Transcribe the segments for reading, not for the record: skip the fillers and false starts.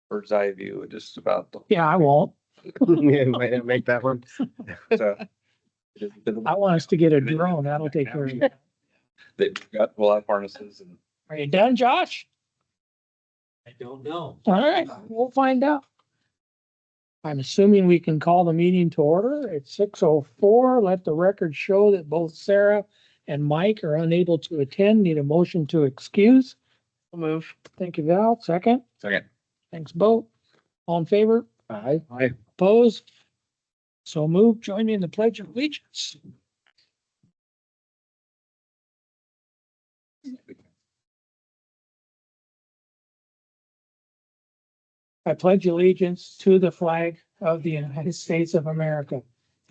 bird's eye view, just about the. Yeah, I won't. Yeah, might not make that one. So, it is a bit of- I want us to get a drone. That'll take care of it. They've got, we'll have harnesses and. Are you done, Josh? I don't know. All right, we'll find out. I'm assuming we can call the meeting to order at 6:04. Let the record show that both Sarah and Mike are unable to attend. Need a motion to excuse. Move. Thank you, Val. Second. Second. Thanks, Bo. All in favor? Aye. Opposed? So moved. Join me in the pledge of allegiance. I pledge allegiance to the flag of the United States of America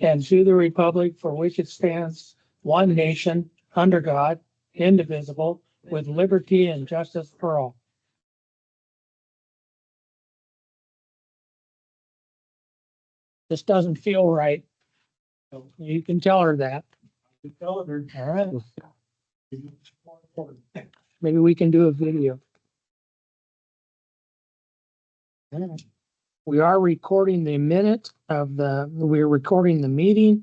and to the republic for which it stands, one nation, under God, indivisible, with liberty and justice for all. This doesn't feel right. You can tell her that. All right. Maybe we can do a video. We are recording the minute of we're recording the meeting.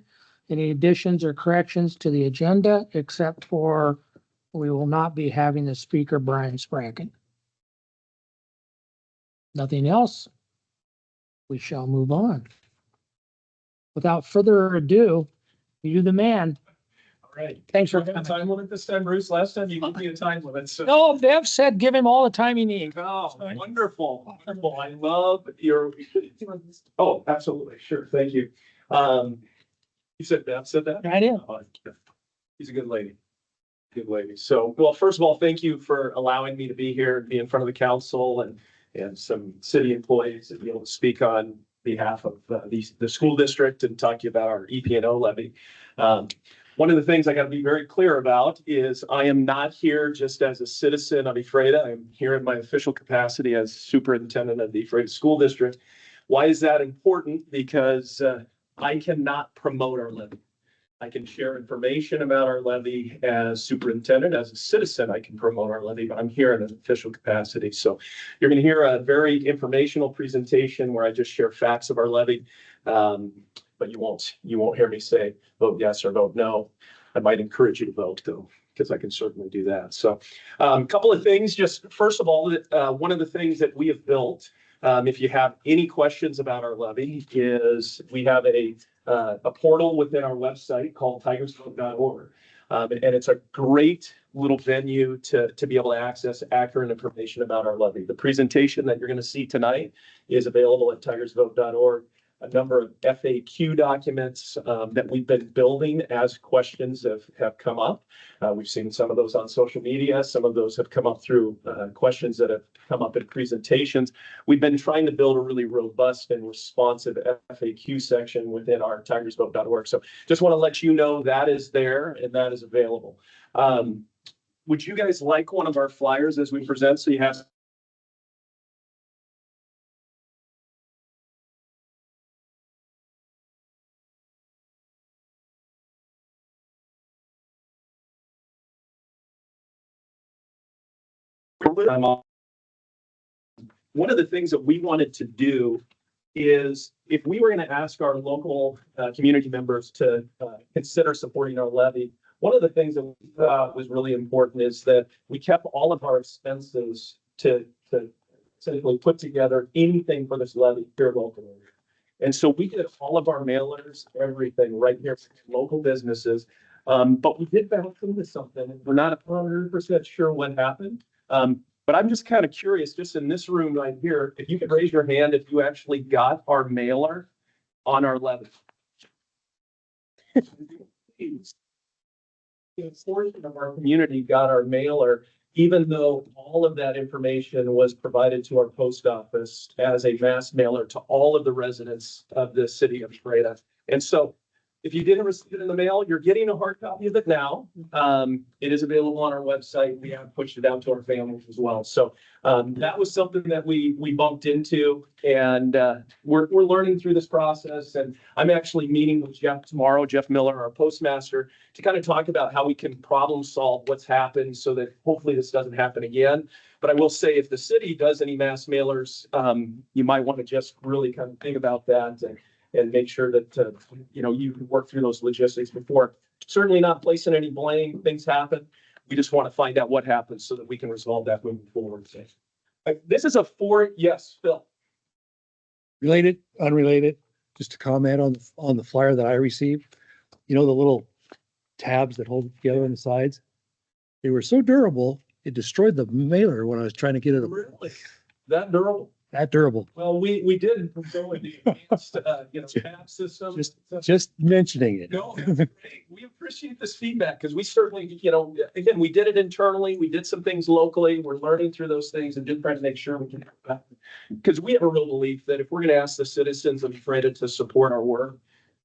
Any additions or corrections to the agenda, except for we will not be having the speaker Brian Spracken. Nothing else. We shall move on. Without further ado, you the man. All right. Thanks for We're gonna time limit this time, Bruce. Last time you gave me a time limit, so. No, Bev said give him all the time he needs. Oh, wonderful, wonderful. I love your. Oh, absolutely. Sure. Thank you. You said Bev said that? I did. Oh, she's a good lady. Good lady. So, well, first of all, thank you for allowing me to be here and be in front of the council and some city employees and be able to speak on behalf of the school district and talk to you about our EP&O levy. One of the things I got to be very clear about is I am not here just as a citizen of Ephrata. I'm here in my official capacity as superintendent of the Ephrata School District. Why is that important? Because I cannot promote our levy. I can share information about our levy as superintendent. As a citizen, I can promote our levy, but I'm here in an official capacity. So you're going to hear a very informational presentation where I just share facts of our levy. But you won't hear me say vote yes or vote no. I might encourage you to vote though, because I can certainly do that. So a couple of things, just first of all, one of the things that we have built, if you have any questions about our levy, is we have a portal within our website called tigersvote.org. And it's a great little venue to be able to access accurate information about our levy. The presentation that you're going to see tonight is available at tigersvote.org. A number of FAQ documents that we've been building as questions have come up. We've seen some of those on social media. Some of those have come up through questions that have come up in presentations. We've been trying to build a really robust and responsive FAQ section within our tigersvote.org. So just want to let you know that is there and that is available. Would you guys like one of our flyers as we present? So you have one of the things that we wanted to do is if we were going to ask our local community members to consider supporting our levy, one of the things that we thought was really important is that we kept all of our expenses to essentially put together anything for this levy here locally. And so we did all of our mailers, everything right here, local businesses. But we did bounce into something. We're not 100% sure what happened. But I'm just kind of curious, just in this room right here, if you could raise your hand if you actually got our mailer on our levy. A portion of our community got our mailer, even though all of that information was provided to our post office as a mass mailer to all of the residents of the city of Ephrata. And so If you didn't receive it in the mail, you're getting a hard copy of it now. It is available on our website. We have pushed it out to our families as well. So that was something that we bumped into, and we're learning through this process. And I'm actually meeting with Jeff tomorrow, Jeff Miller, our postmaster, to kind of talk about how we can problem solve what's happened so that hopefully this doesn't happen again. But I will say, if the city does any mass mailers, you might want to just really kind of think about that and make sure that, you can work through those logistics before. Certainly not placing any blame. Things happen. We just want to find out what happens so that we can resolve that moving forward. This is yes, Phil. Related, unrelated, just a comment on the flyer that I received. You know, the little tabs that hold it together on the sides? They were so durable, it destroyed the mailer when I was trying to get it. Really? That durable? That durable. Well, we did go with the advanced, tab system. Just mentioning it. No, it's great. We appreciate this feedback because we certainly, again, we did it internally. We did some things locally. We're learning through those things and just trying to make sure we can, because we have a real belief that if we're going to ask the citizens of Ephrata to support our work,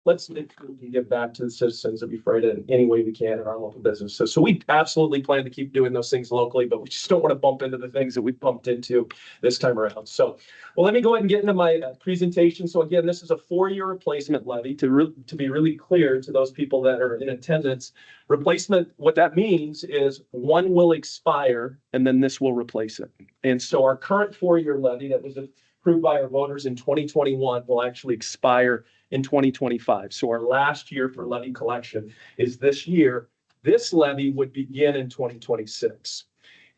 let's make sure we can give back to the citizens of Ephrata in any way we can in our local businesses. So we absolutely plan to keep doing those things locally, but we just don't want to bump into the things that we bumped into this time around. So, well, let me go ahead and get into my presentation. So again, this is a 4-year replacement levy. To be really clear to those people that are in attendance, replacement, what that means is one will expire and then this will replace it. And so our current 4-year levy that was approved by our voters in 2021 will actually expire in 2025. So our last year for levy collection is this year. This levy would begin in 2026.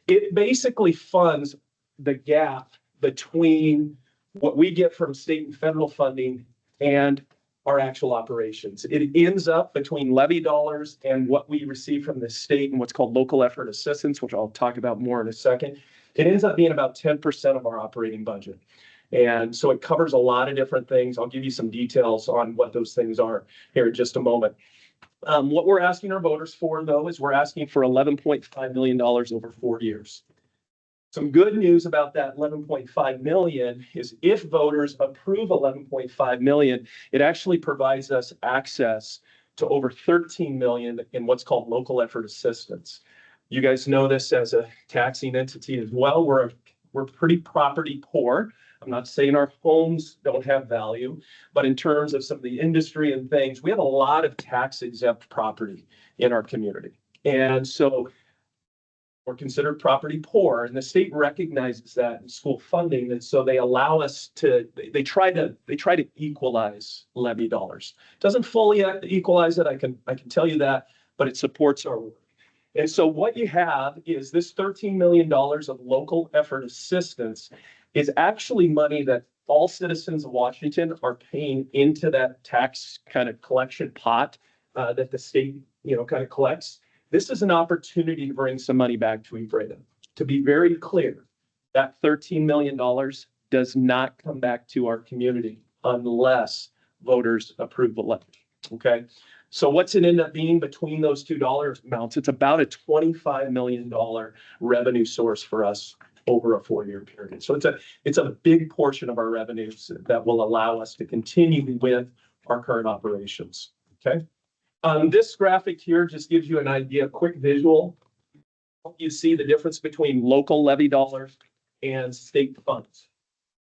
It basically funds the gap between what we get from state and federal funding and our actual operations. It ends up between levy dollars and what we receive from the state and what's called local effort assistance, which I'll talk about more in a second. It ends up being about 10% of our operating budget. And so it covers a lot of different things. I'll give you some details on what those things are here in just a moment. What we're asking our voters for, though, is we're asking for $11.5 million over 4 years. Some good news about that 11.5 million is if voters approve 11.5 million, it actually provides us access to over 13 million in what's called local effort assistance. You guys know this as a taxing entity as well. We're pretty property poor. I'm not saying our homes don't have value, but in terms of some of the industry and things, we have a lot of tax exempt property in our community. And so we're considered property poor, and the state recognizes that in school funding. And so they allow us they try to equalize levy dollars. Doesn't fully equalize it. I can tell you that, but it supports our work. And so what you have is this $13 million of local effort assistance is actually money that all citizens of Washington are paying into that tax kind of collection pot that the state, kind of collects. This is an opportunity to bring some money back to Ephrata. To be very clear, that $13 million does not come back to our community unless voters approve the levy. Okay. So what's it end up being between those two dollar amounts? It's about a $25 million revenue source for us over a 4-year period. So it's a big portion of our revenues that will allow us to continue with our current operations. Okay. This graphic here just gives you an idea, a quick visual. You see the difference between local levy dollars and state funds.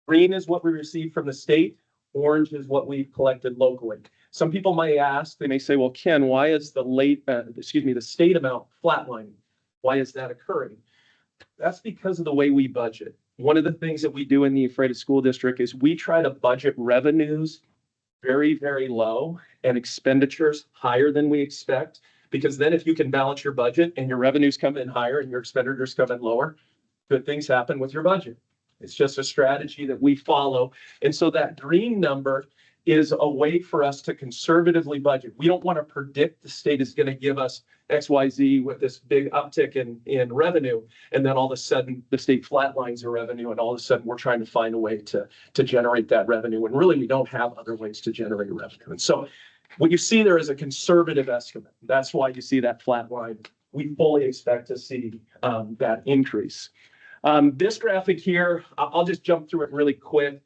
Green is what we receive from the state. Orange is what we've collected locally. Some people might ask, they may say, well, Ken, why is the state amount flatlining? Why is that occurring? That's because of the way we budget. One of the things that we do in the Ephrata School District is we try to budget revenues very, very low and expenditures higher than we expect. Because then if you can balance your budget and your revenues come in higher and your expenditures come in lower, good things happen with your budget. It's just a strategy that we follow. And so that green number is a way for us to conservatively budget. We don't want to predict the state is going to give us XYZ with this big uptick in revenue. And then all of a sudden the state flatlines their revenue. And all of a sudden we're trying to find a way to generate that revenue. And really we don't have other ways to generate revenue. And so what you see there is a conservative estimate. That's why you see that flat line. We fully expect to see that increase. This graphic here, I'll just jump through it really quick.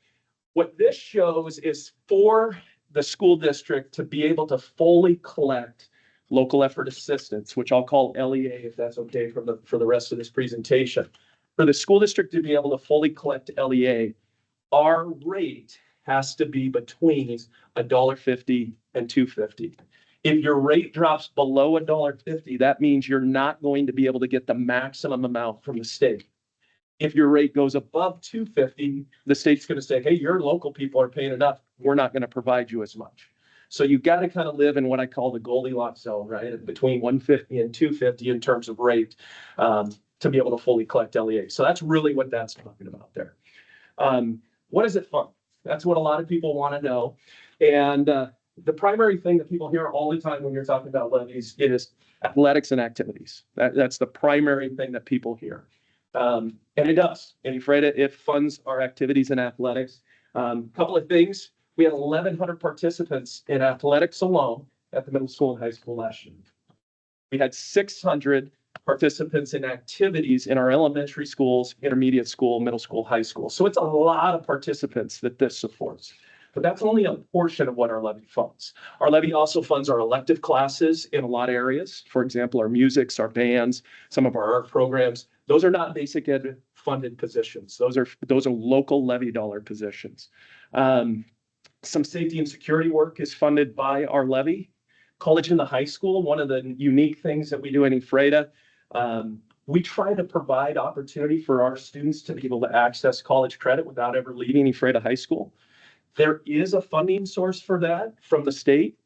What this shows is 4 the school district to be able to fully collect local effort assistance, which I'll call LEA, if that's okay for the rest of this presentation. For the school district to be able to fully collect LEA, our rate has to be between $1.50 and $2.50. If your rate drops below $1.50, that means you're not going to be able to get the maximum amount from the state. If your rate goes above $2.50, the state's going to say, hey, your local people are paying enough. We're not going to provide you as much. So you've got to kind of live in what I call the Goldilocks zone, right? Between $1.50 and $2.50 in terms of rate, to be able to fully collect LEA. So that's really what that's talking about there. What is it fund? That's what a lot of people want to know. And the primary thing that people hear all the time when you're talking about levies is athletics and activities. That's the primary thing that people hear. And it does. And Ephrata, it funds our activities and athletics. Couple of things. We had 1,100 participants in athletics alone at the middle school and high school last year. We had 600 participants in activities in our elementary schools, intermediate school, middle school, high school. So it's a lot of participants that this supports. But that's only a portion of what our levy funds. Our levy also funds our elective classes in a lot of areas. For example, our musics, our bands, some of our art programs. Those are not basic ed funded positions. Those are local levy dollar positions. Some safety and security work is funded by our levy. College and the high school, one of the unique things that we do in Ephrata, we try to provide opportunity for our students to be able to access college credit without ever leaving Ephrata High School. There is a funding source for that from the state,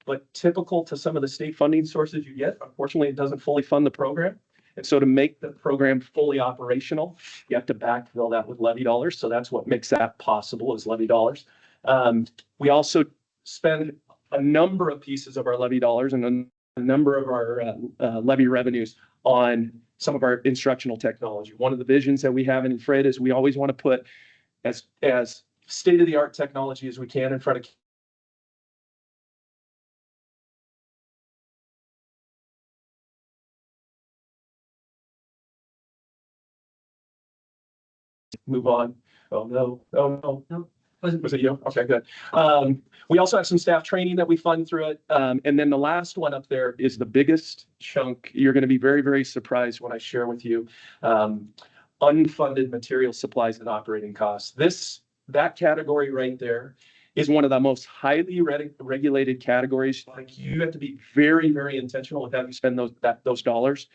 but typical to some of the state funding sources you get, unfortunately, it doesn't fully fund the program. And so to make the program fully operational, you have to backfill that with levy dollars. So that's what makes that possible is levy dollars. We also spend a number of pieces of our levy dollars and a number of our levy revenues on some of our instructional technology. One of the visions that we have in Ephrata is we always want to put as state-of-the-art technology as we can in front of move on. Oh, no. Was it you? Okay, good. We also have some staff training that we fund through it. And then the last one up there is the biggest chunk. You're going to be very, very surprised when I share with you unfunded material supplies and operating costs. That category right there is one of the most highly regulated categories. Like you have to be very, very intentional with how you spend those dollars.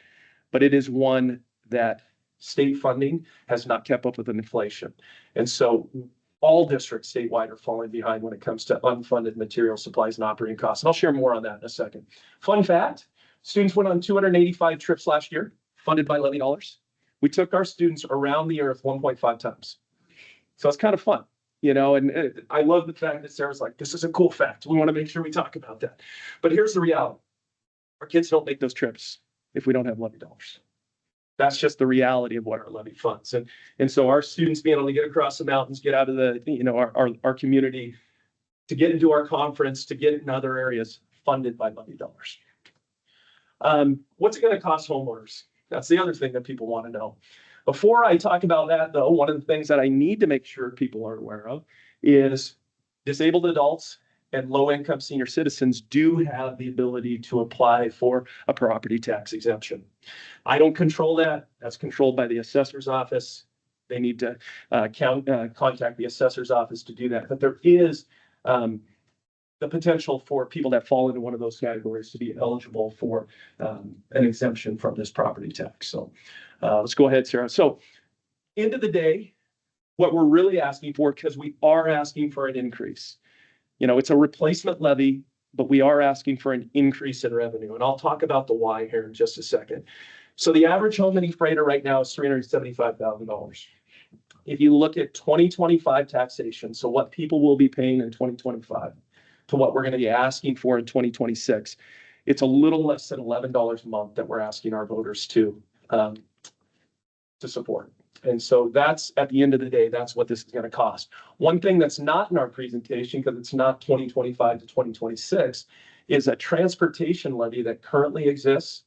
But it is one that state funding has not kept up with inflation. And so all districts statewide are falling behind when it comes to unfunded material supplies and operating costs. And I'll share more on that in a second. Fun fact, students went on 285 trips last year, funded by levy dollars. We took our students around the earth 1.5 times. So it's kind of fun, and I love the fact that Sarah's like, this is a cool fact. We want to make sure we talk about that. But here's the reality. Our kids don't make those trips if we don't have levy dollars. That's just the reality of what our levy funds. And so our students being able to get across the mountains, get out of our community, to get into our conference, to get in other areas funded by levy dollars. What's it going to cost homeowners? That's the other thing that people want to know. Before I talk about that, though, one of the things that I need to make sure people are aware of is disabled adults and low-income senior citizens do have the ability to apply for a property tax exemption. I don't control that. That's controlled by the assessor's office. They need to contact the assessor's office to do that. But there is the potential for people that fall into one of those categories to be eligible for an exemption from this property tax. So let's go ahead, Sarah. So end of the day, what we're really asking for, because we are asking for an increase. It's a replacement levy, but we are asking for an increase in revenue. And I'll talk about the why here in just a second. So the average home in Ephrata right now is $375,000. If you look at 2025 taxation, so what people will be paying in 2025 to what we're going to be asking for in 2026, it's a little less than $11 a month that we're asking our voters to support. And so that's, at the end of the day, that's what this is going to cost. One thing that's not in our presentation, because it's not 2025 to 2026, is a transportation levy that currently exists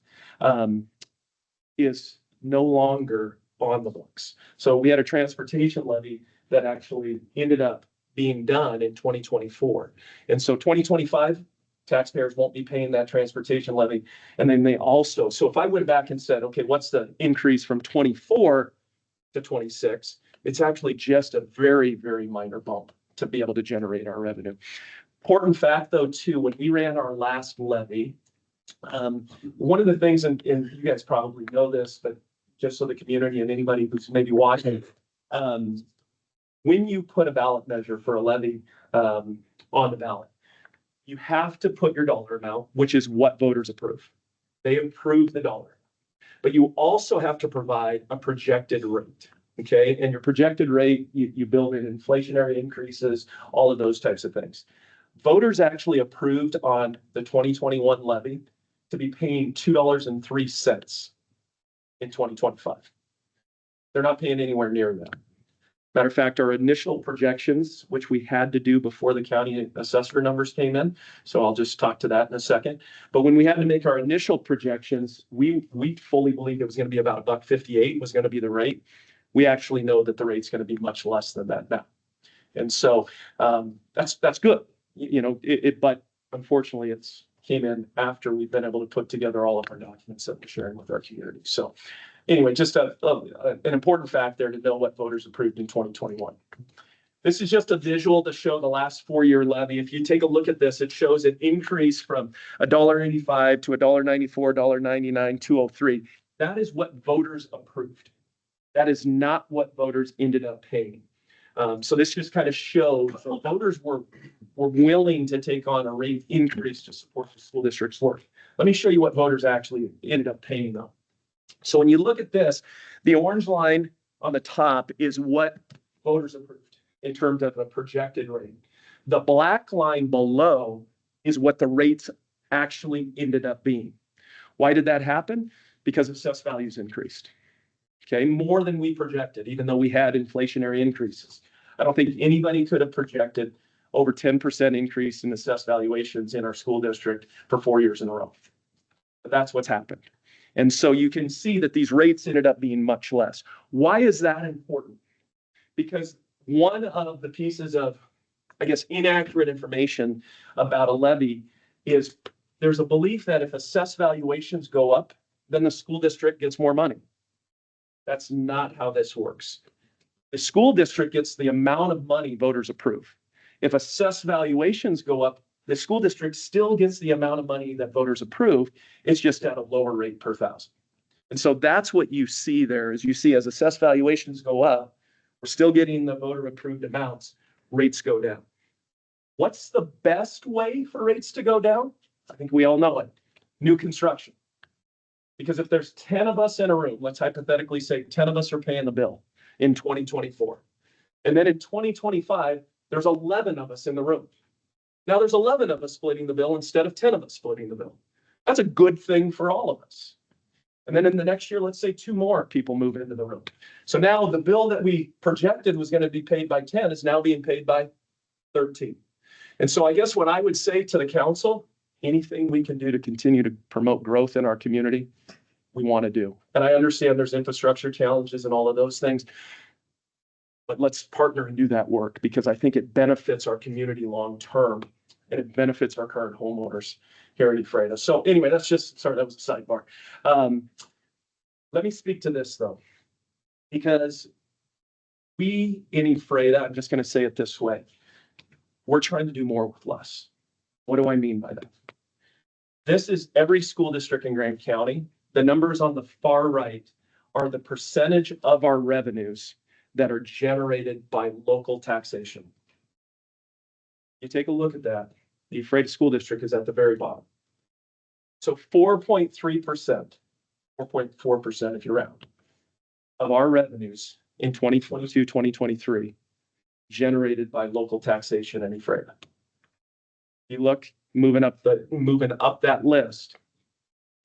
is no longer on the books. So we had a transportation levy that actually ended up being done in 2024. And so 2025, taxpayers won't be paying that transportation levy. And then they also, so if I went back and said, okay, what's the increase from 24 to 26? It's actually just a very, very minor bump to be able to generate our revenue. Important fact though, too, when we ran our last levy, one of the things, and you guys probably know this, but just so the community and anybody who's maybe watching, when you put a ballot measure for a levy on the ballot, you have to put your dollar amount, which is what voters approve. They approve the dollar. But you also have to provide a projected rate, okay? And your projected rate, you build in inflationary increases, all of those types of things. Voters actually approved on the 2021 levy to be paying $2.03 in 2025. They're not paying anywhere near that. Matter of fact, our initial projections, which we had to do before the county assessor numbers came in, so I'll just talk to that in a second. But when we had to make our initial projections, we fully believed it was going to be about $1.58 was going to be the rate. We actually know that the rate's going to be much less than that now. And so that's good, but unfortunately it's came in after we've been able to put together all of our documents that we're sharing with our community. So anyway, just an important fact there to know what voters approved in 2021. This is just a visual to show the last 4-year levy. If you take a look at this, it shows an increase from $1.85 to $1.94, $1.99, $2.03. That is what voters approved. That is not what voters ended up paying. So this just kind of shows voters were willing to take on a rate increase to support the school district's work. Let me show you what voters actually ended up paying though. So when you look at this, the orange line on the top is what voters approved in terms of a projected rate. The black line below is what the rates actually ended up being. Why did that happen? Because assessed values increased. Okay, more than we projected, even though we had inflationary increases. I don't think anybody could have projected over 10% increase in assessed valuations in our school district for 4 years in a row. But that's what's happened. And so you can see that these rates ended up being much less. Why is that important? Because one of the pieces of, I guess, inaccurate information about a levy is there's a belief that if assessed valuations go up, then the school district gets more money. That's not how this works. The school district gets the amount of money voters approve. If assessed valuations go up, the school district still gets the amount of money that voters approve. It's just at a lower rate per thousand. And so that's what you see there is you see as assessed valuations go up, we're still getting the voter approved amounts, rates go down. What's the best way for rates to go down? I think we all know it. New construction. Because if there's 10 of us in a room, let's hypothetically say 10 of us are paying the bill in 2024. And then in 2025, there's 11 of us in the room. Now there's 11 of us splitting the bill instead of 10 of us splitting the bill. That's a good thing for all of us. And then in the next year, let's say 2 more people move into the room. So now the bill that we projected was going to be paid by 10 is now being paid by 13. And so I guess what I would say to the council, anything we can do to continue to promote growth in our community, we want to do. And I understand there's infrastructure challenges and all of those things, but let's partner and do that work because I think it benefits our community long term and it benefits our current homeowners here in Ephrata. So anyway, that's just, sorry, that was a sidebar. Let me speak to this though, because we in Ephrata, I'm just going to say it this way, we're trying to do more with less. What do I mean by that? This is every school district in Grant County. The numbers on the far right are the percentage of our revenues that are generated by local taxation. You take a look at that. The Ephrata School District is at the very bottom. So 4.3%, 4.4% if you round, of our revenues in 2022, 2023 generated by local taxation in Ephrata. You look moving up that list,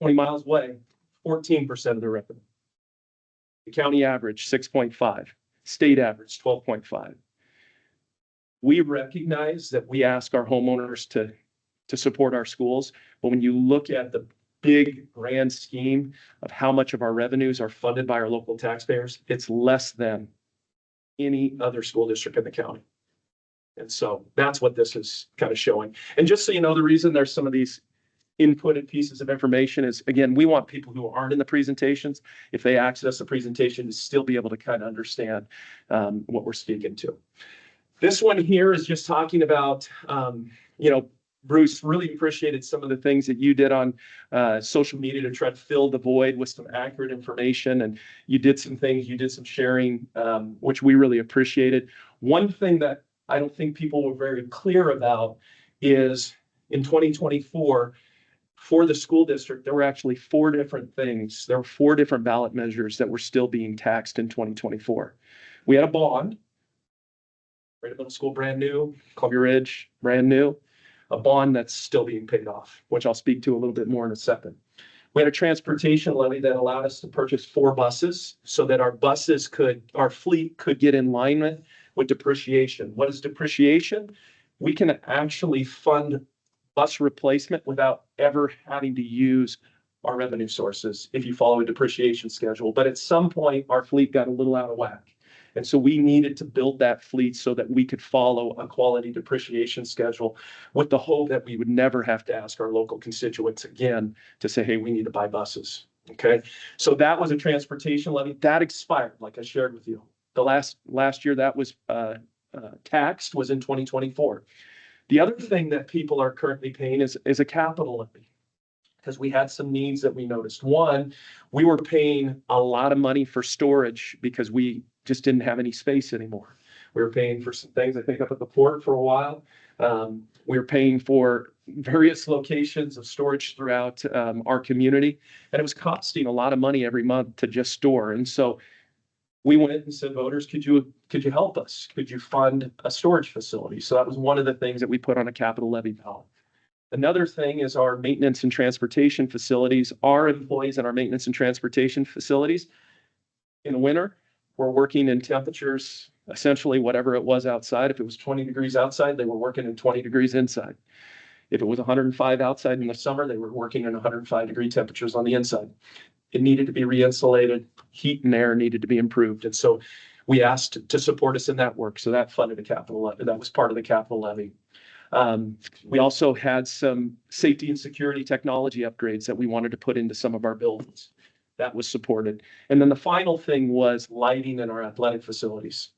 20 miles away, 14% of the revenue. The county average 6.5, state average 12.5. We recognize that we ask our homeowners to support our schools, but when you look at the big grand scheme of how much of our revenues are funded by our local taxpayers, it's less than any other school district in the county. And so that's what this is kind of showing. And just so you know, the reason there's some of these inputted pieces of information is, again, we want people who aren't in the presentations, if they access the presentation, to still be able to kind of understand what we're speaking to. This one here is just talking about, Bruce, really appreciated some of the things that you did on social media to try to fill the void with some accurate information. And you did some things, you did some sharing, which we really appreciated. One thing that I don't think people were very clear about is in 2024, for the school district, there were actually 4 different things. There were 4 different ballot measures that were still being taxed in 2024. We had a bond, Greater Middle School, brand new, Columbia Ridge, brand new, a bond that's still being paid off, which I'll speak to a little bit more in a second. We had a transportation levy that allowed us to purchase 4 buses so that our fleet could get in line with depreciation. What is depreciation? We can actually fund bus replacement without ever having to use our revenue sources if you follow a depreciation schedule. But at some point, our fleet got a little out of whack. And so we needed to build that fleet so that we could follow a quality depreciation schedule with the hope that we would never have to ask our local constituents again to say, hey, we need to buy buses. Okay. So that was a transportation levy that expired, like I shared with you. The last year that was taxed was in 2024. The other thing that people are currently paying is a capital levy, because we had some needs that we noticed. One, we were paying a lot of money for storage because we just didn't have any space anymore. We were paying for some things, I think, up at the port for a while. We were paying for various locations of storage throughout our community, and it was costing a lot of money every month to just store. And so we went and said, voters, could you help us? Could you fund a storage facility? So that was one of the things that we put on a capital levy ballot. Another thing is our maintenance and transportation facilities. Our employees in our maintenance and transportation facilities in the winter were working in temperatures, essentially whatever it was outside. If it was 20 degrees outside, they were working in 20 degrees inside. If it was 105 outside in the summer, they were working in 105-degree temperatures on the inside. It needed to be re-insulated, heat and air needed to be improved. And so we asked to support us in that work. So that funded a capital levy. That was part of the capital levy. We also had some safety and security technology upgrades that we wanted to put into some of our buildings. That was supported. And then the final thing was lighting in our athletic facilities.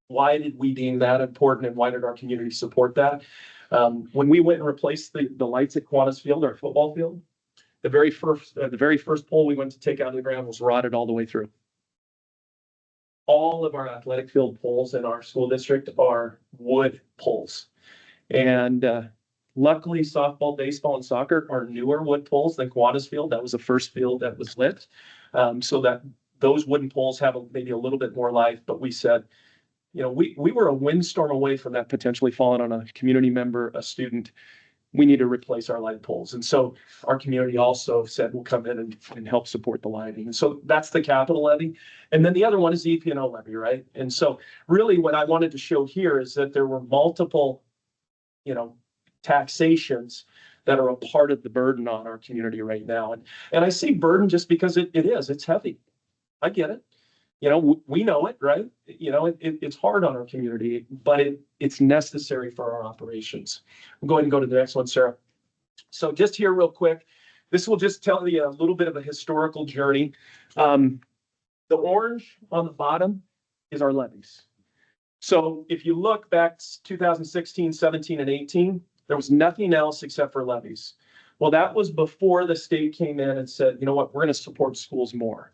Why did we deem that important and why did our community support that? When we went and replaced the lights at Kiwanis Field, our football field, the very first pole we went to take out of the ground was rotted all the way through. All of our athletic field poles in our school district are wood poles. And luckily, softball, baseball, and soccer are newer wood poles than Kiwanis Field. That was the first field that was lit. So that those wooden poles have maybe a little bit more life. But we said, we were a windstorm away from that potentially falling on a community member, a student. We need to replace our light poles. And so our community also said, we'll come in and help support the lighting. And so that's the capital levy. And then the other one is the EP&O levy, right? And so really what I wanted to show here is that there were multiple, taxations that are a part of the burden on our community right now. And I say burden just because it's heavy. I get it. We know it, right? It's hard on our community, but it's necessary for our operations. Go ahead and go to the next one, Sarah. So just here real quick, this will just tell you a little bit of a historical journey. The orange on the bottom is our levies. So if you look back 2016, 17, and 18, there was nothing else except for levies. Well, that was before the state came in and said, you know what, we're going to support schools more.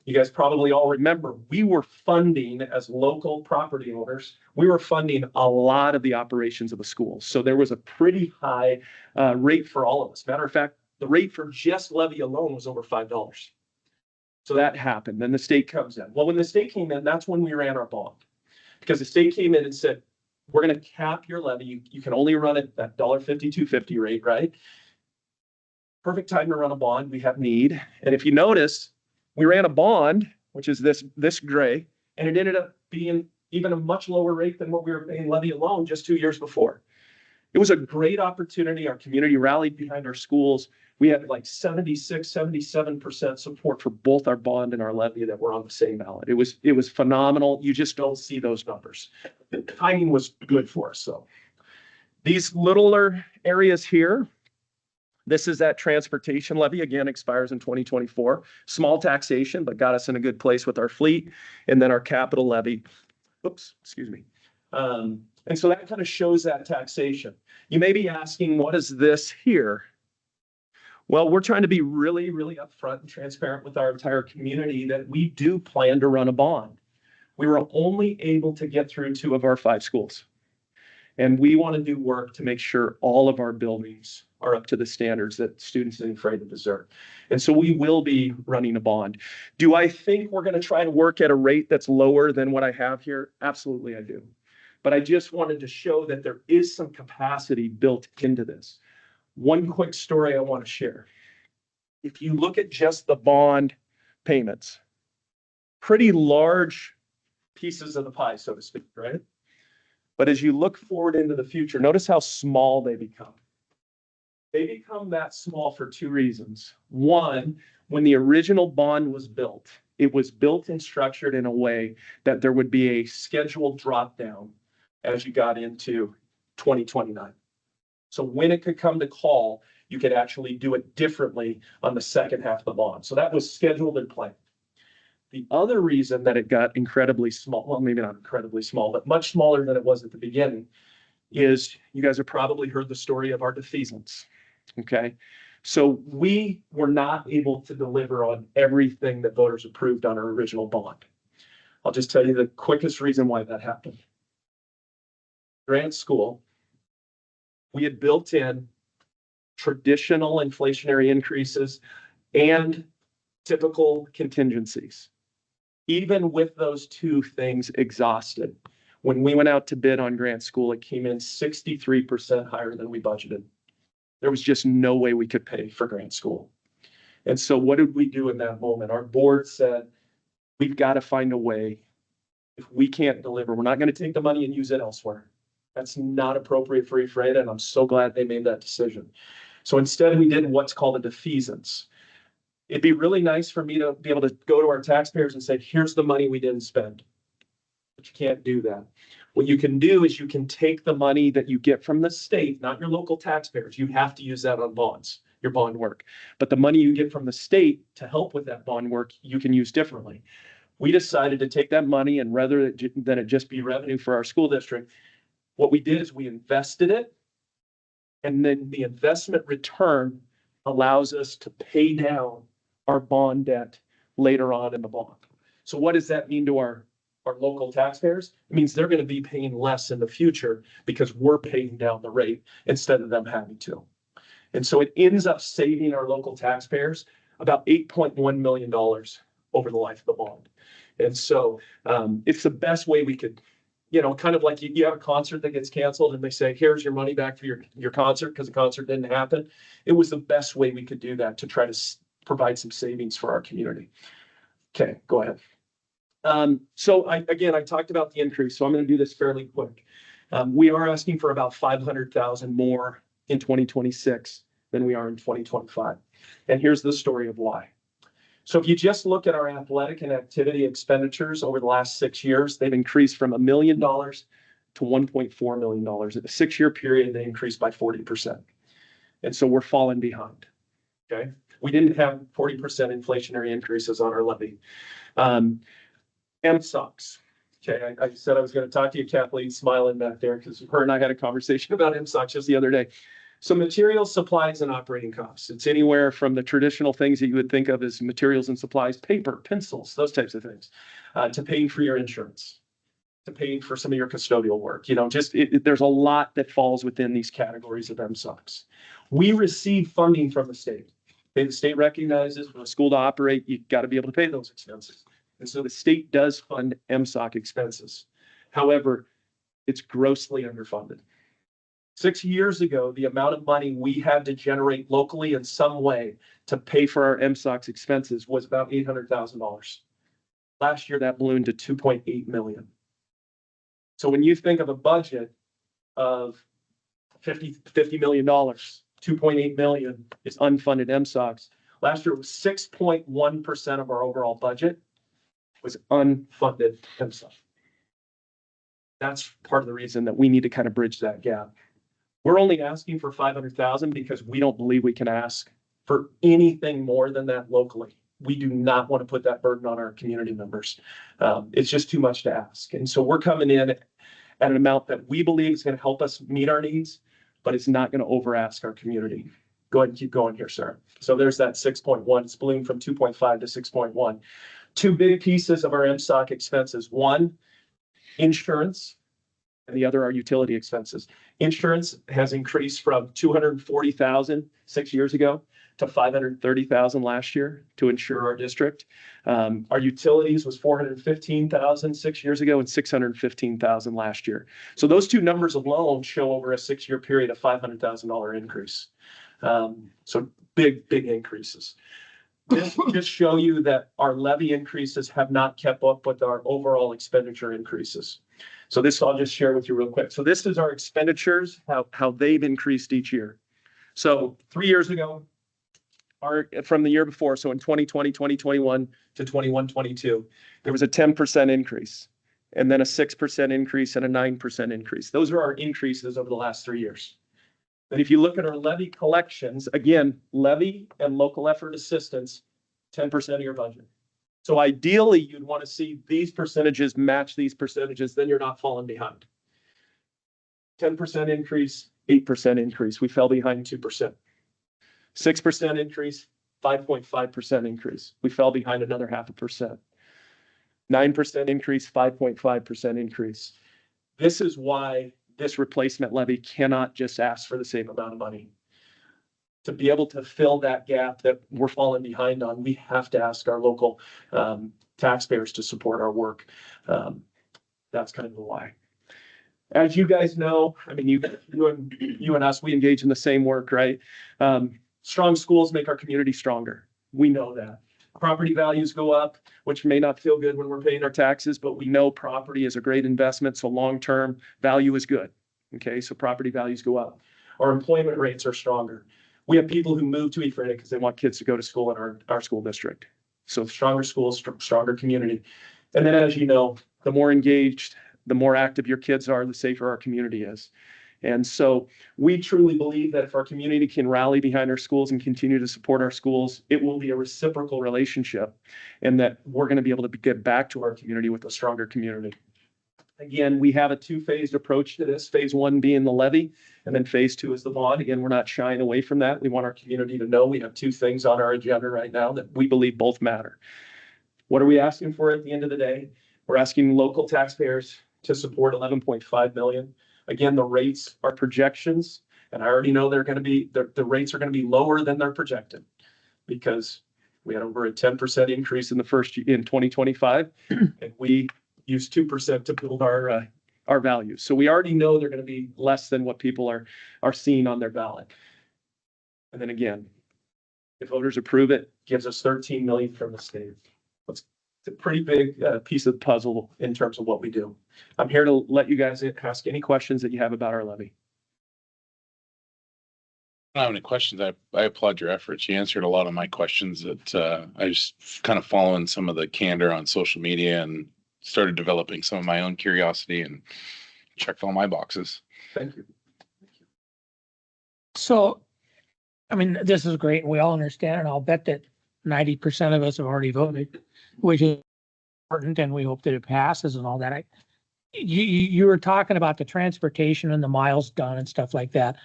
You guys probably all remember, we were funding as local property owners, we were funding a lot of the operations of the schools. So there was a pretty high rate for all of us. Matter of fact, the rate for just levy alone was over $5. So that happened. Then the state comes in. Well, when the state came in, that's when we ran our bond. Because the state came in and said, we're going to cap your levy. You can only run it at $1.50, $2.50 rate, right? Perfect time to run a bond. We have need. And if you notice, we ran a bond, which is this gray, and it ended up being even a much lower rate than what we were paying levy alone just 2 years before. It was a great opportunity. Our community rallied behind our schools. We had like 76, 77% support for both our bond and our levy that were on the same ballot. It was phenomenal. You just don't see those numbers. The timing was good for us. So these littler areas here, this is that transportation levy, again, expires in 2024. Small taxation, but got us in a good place with our fleet. And then our capital levy, oops, excuse me. And so that kind of shows that taxation. You may be asking, what is this here? Well, we're trying to be really, really upfront and transparent with our entire community that we do plan to run a bond. We were only able to get through 2 of our 5 schools. And we want to do work to make sure all of our buildings are up to the standards that students in Ephrata deserve. And so we will be running a bond. Do I think we're going to try to work at a rate that's lower than what I have here? Absolutely, I do. But I just wanted to show that there is some capacity built into this. One quick story I want to share. If you look at just the bond payments, pretty large pieces of the pie, so to speak, right? But as you look forward into the future, notice how small they become. They become that small for 2 reasons. One, when the original bond was built, it was built and structured in a way that there would be a scheduled drop down as you got into 2029. So when it could come to call, you could actually do it differently on the second half of the bond. So that was scheduled and planned. The other reason that it got incredibly small, well, maybe not incredibly small, but much smaller than it was at the beginning, is you guys have probably heard the story of our defeasance. Okay. So we were not able to deliver on everything that voters approved on our original bond. I'll just tell you the quickest reason why that happened. Grant School, we had built in traditional inflationary increases and typical contingencies. Even with those 2 things exhausted, when we went out to bid on Grant School, it came in 63% higher than we budgeted. There was just no way we could pay for Grant School. And so what did we do in that moment? Our board said, we've got to find a way. If we can't deliver, we're not going to take the money and use it elsewhere. That's not appropriate for Ephrata, and I'm so glad they made that decision. So instead, we did what's called a defeasance. It'd be really nice for me to be able to go to our taxpayers and say, here's the money we didn't spend. But you can't do that. What you can do is you can take the money that you get from the state, not your local taxpayers. You have to use that on bonds, your bond work. But the money you get from the state to help with that bond work, you can use differently. We decided to take that money, and rather than it just be revenue for our school district, what we did is we invested it. And then the investment return allows us to pay down our bond debt later on in the bond. So what does that mean to our local taxpayers? It means they're going to be paying less in the future because we're paying down the rate instead of them having to. And so it ends up saving our local taxpayers about $8.1 million over the life of the bond. And so it's the best way we could, kind of like you have a concert that gets canceled and they say, here's your money back for your concert because the concert didn't happen. It was the best way we could do that to try to provide some savings for our community. Okay, go ahead. So I talked about the increase, so I'm going to do this fairly quick. We are asking for about 500,000 more in 2026 than we are in 2025. And here's the story of why. So if you just look at our athletic and activity expenditures over the last 6 years, they've increased from $1 million to $1.4 million. In a 6-year period, they increased by 40%. And so we're falling behind. Okay. We didn't have 40% inflationary increases on our levy. MSOCs. Okay. I said I was going to talk to you, Kathleen, smiling back there because her and I had a conversation about MSOCs just the other day. So materials, supplies, and operating costs. It's anywhere from the traditional things that you would think of as materials and supplies, paper, pencils, those types of things, to paying for your insurance, to paying for some of your custodial work. There's a lot that falls within these categories of MSOCs. We receive funding from the state. The state recognizes for a school to operate, you've got to be able to pay those expenses. And so the state does fund MSOC expenses. However, it's grossly underfunded. 6 years ago, the amount of money we had to generate locally in some way to pay for our MSOC expenses was about $800,000. Last year, that ballooned to 2.8 million. So when you think of a budget of $50 million, 2.8 million is unfunded MSOCs. Last year it was 6.1% of our overall budget was unfunded MSOC. That's part of the reason that we need to kind of bridge that gap. We're only asking for 500,000 because we don't believe we can ask for anything more than that locally. We do not want to put that burden on our community members. It's just too much to ask. And so we're coming in at an amount that we believe is going to help us meet our needs, but it's not going to over ask our community. Go ahead and keep going here, sir. So there's that 6.1. It's ballooned from 2.5 to 6.1. Two big pieces of our MSOC expenses. One, insurance, and the other are utility expenses. Insurance has increased from 240,000 6 years ago to 530,000 last year to insure our district. Our utilities was 415,000 6 years ago and 615,000 last year. So those two numbers alone show over a 6-year period a $500,000 increase. So big increases. This will just show you that our levy increases have not kept up with our overall expenditure increases. So this I'll just share with you real quick. So this is our expenditures, how they've increased each year. So 3 years ago, from the year before, so in 2020, 2021 to 21, 22, there was a 10% increase, and then a 6% increase and a 9% increase. Those are our increases over the last 3 years. But if you look at our levy collections, again, levy and local effort assistance, 10% of your budget. So ideally, you'd want to see these percentages match these percentages, then you're not falling behind. 10% increase, 8% increase. We fell behind 2%. 6% increase, 5.5% increase. We fell behind another 0.5%. 9% increase, 5.5% increase. This is why this replacement levy cannot just ask for the same amount of money. To be able to fill that gap that we're falling behind on, we have to ask our local taxpayers to support our work. That's kind of the why. As you guys know, I mean, you and us, we engage in the same work, right? Strong schools make our community stronger. We know that. Property values go up, which may not feel good when we're paying our taxes, but we know property is a great investment. So long-term value is good. Okay, so property values go up. Our employment rates are stronger. We have people who move to Ephrata because they want kids to go to school in our school district. So stronger schools, stronger community. And then, as you know, the more engaged, the more active your kids are, the safer our community is. And so we truly believe that if our community can rally behind our schools and continue to support our schools, it will be a reciprocal relationship, and that we're going to be able to get back to our community with a stronger community. Again, we have a two-phased approach to this. Phase one being the levy, and then phase two is the bond. Again, we're not shying away from that. We want our community to know we have two things on our agenda right now that we believe both matter. What are we asking for at the end of the day? We're asking local taxpayers to support 11.5 million. Again, the rates are projections, and I already know they're going to be, the rates are going to be lower than they're projected because we had over a 10% increase in 2025, and we used 2% to build our values. So we already know they're going to be less than what people are seeing on their ballot. And then again, if voters approve it, gives us 13 million from the state. It's a pretty big piece of the puzzle in terms of what we do. I'm here to let you guys ask any questions that you have about our levy. I don't have any questions. I applaud your efforts. You answered a lot of my questions that I just kind of following some of the candor on social media and started developing some of my own curiosity and checked all my boxes. Thank you. So, I mean, this is great. We all understand, and I'll bet that 90% of us have already voted, which is important, and we hope that it passes and all that. You were talking about the transportation and the miles done and stuff like that.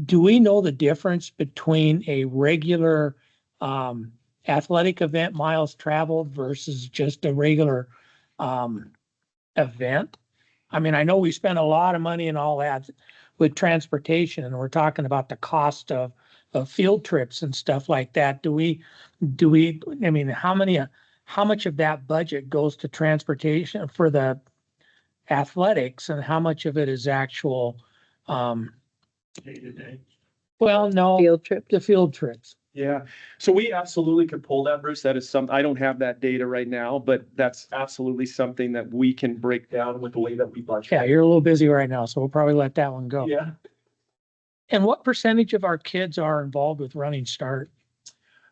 Do we know the difference between a regular athletic event miles traveled versus just a regular event? I mean, I know we spend a lot of money and all that with transportation, and we're talking about the cost of field trips and stuff like that. Do we, I mean, how much of that budget goes to transportation for the athletics, and how much of it is actual, well, no, Field trip. the field trips? Yeah, so we absolutely could pull that, Bruce. That is I don't have that data right now, but that's absolutely something that we can break down with the way that we budget. Yeah, you're a little busy right now, so we'll probably let that one go. Yeah. And what percentage of our kids are involved with Running Start?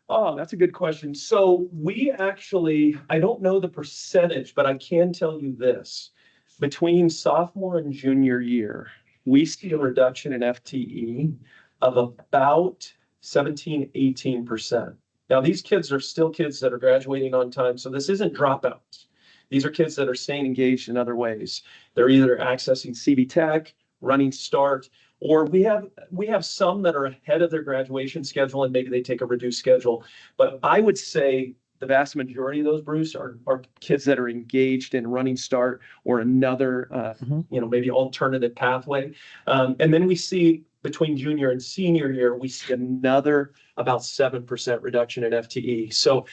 Oh, that's a good question. So we actually, I don't know the percentage, but I can tell you this. Between sophomore and junior year, we see a reduction in FTE of about 18%. Now, these kids are still kids that are graduating on time, so this isn't dropouts. These are kids that are staying engaged in other ways. They're either accessing CB Tech, Running Start, or we have some that are ahead of their graduation schedule and maybe they take a reduced schedule. But I would say the vast majority of those, Bruce, are kids that are engaged in Running Start or another, maybe alternative pathway. And then we see between junior and senior year, we see another about 7% reduction in FTE. So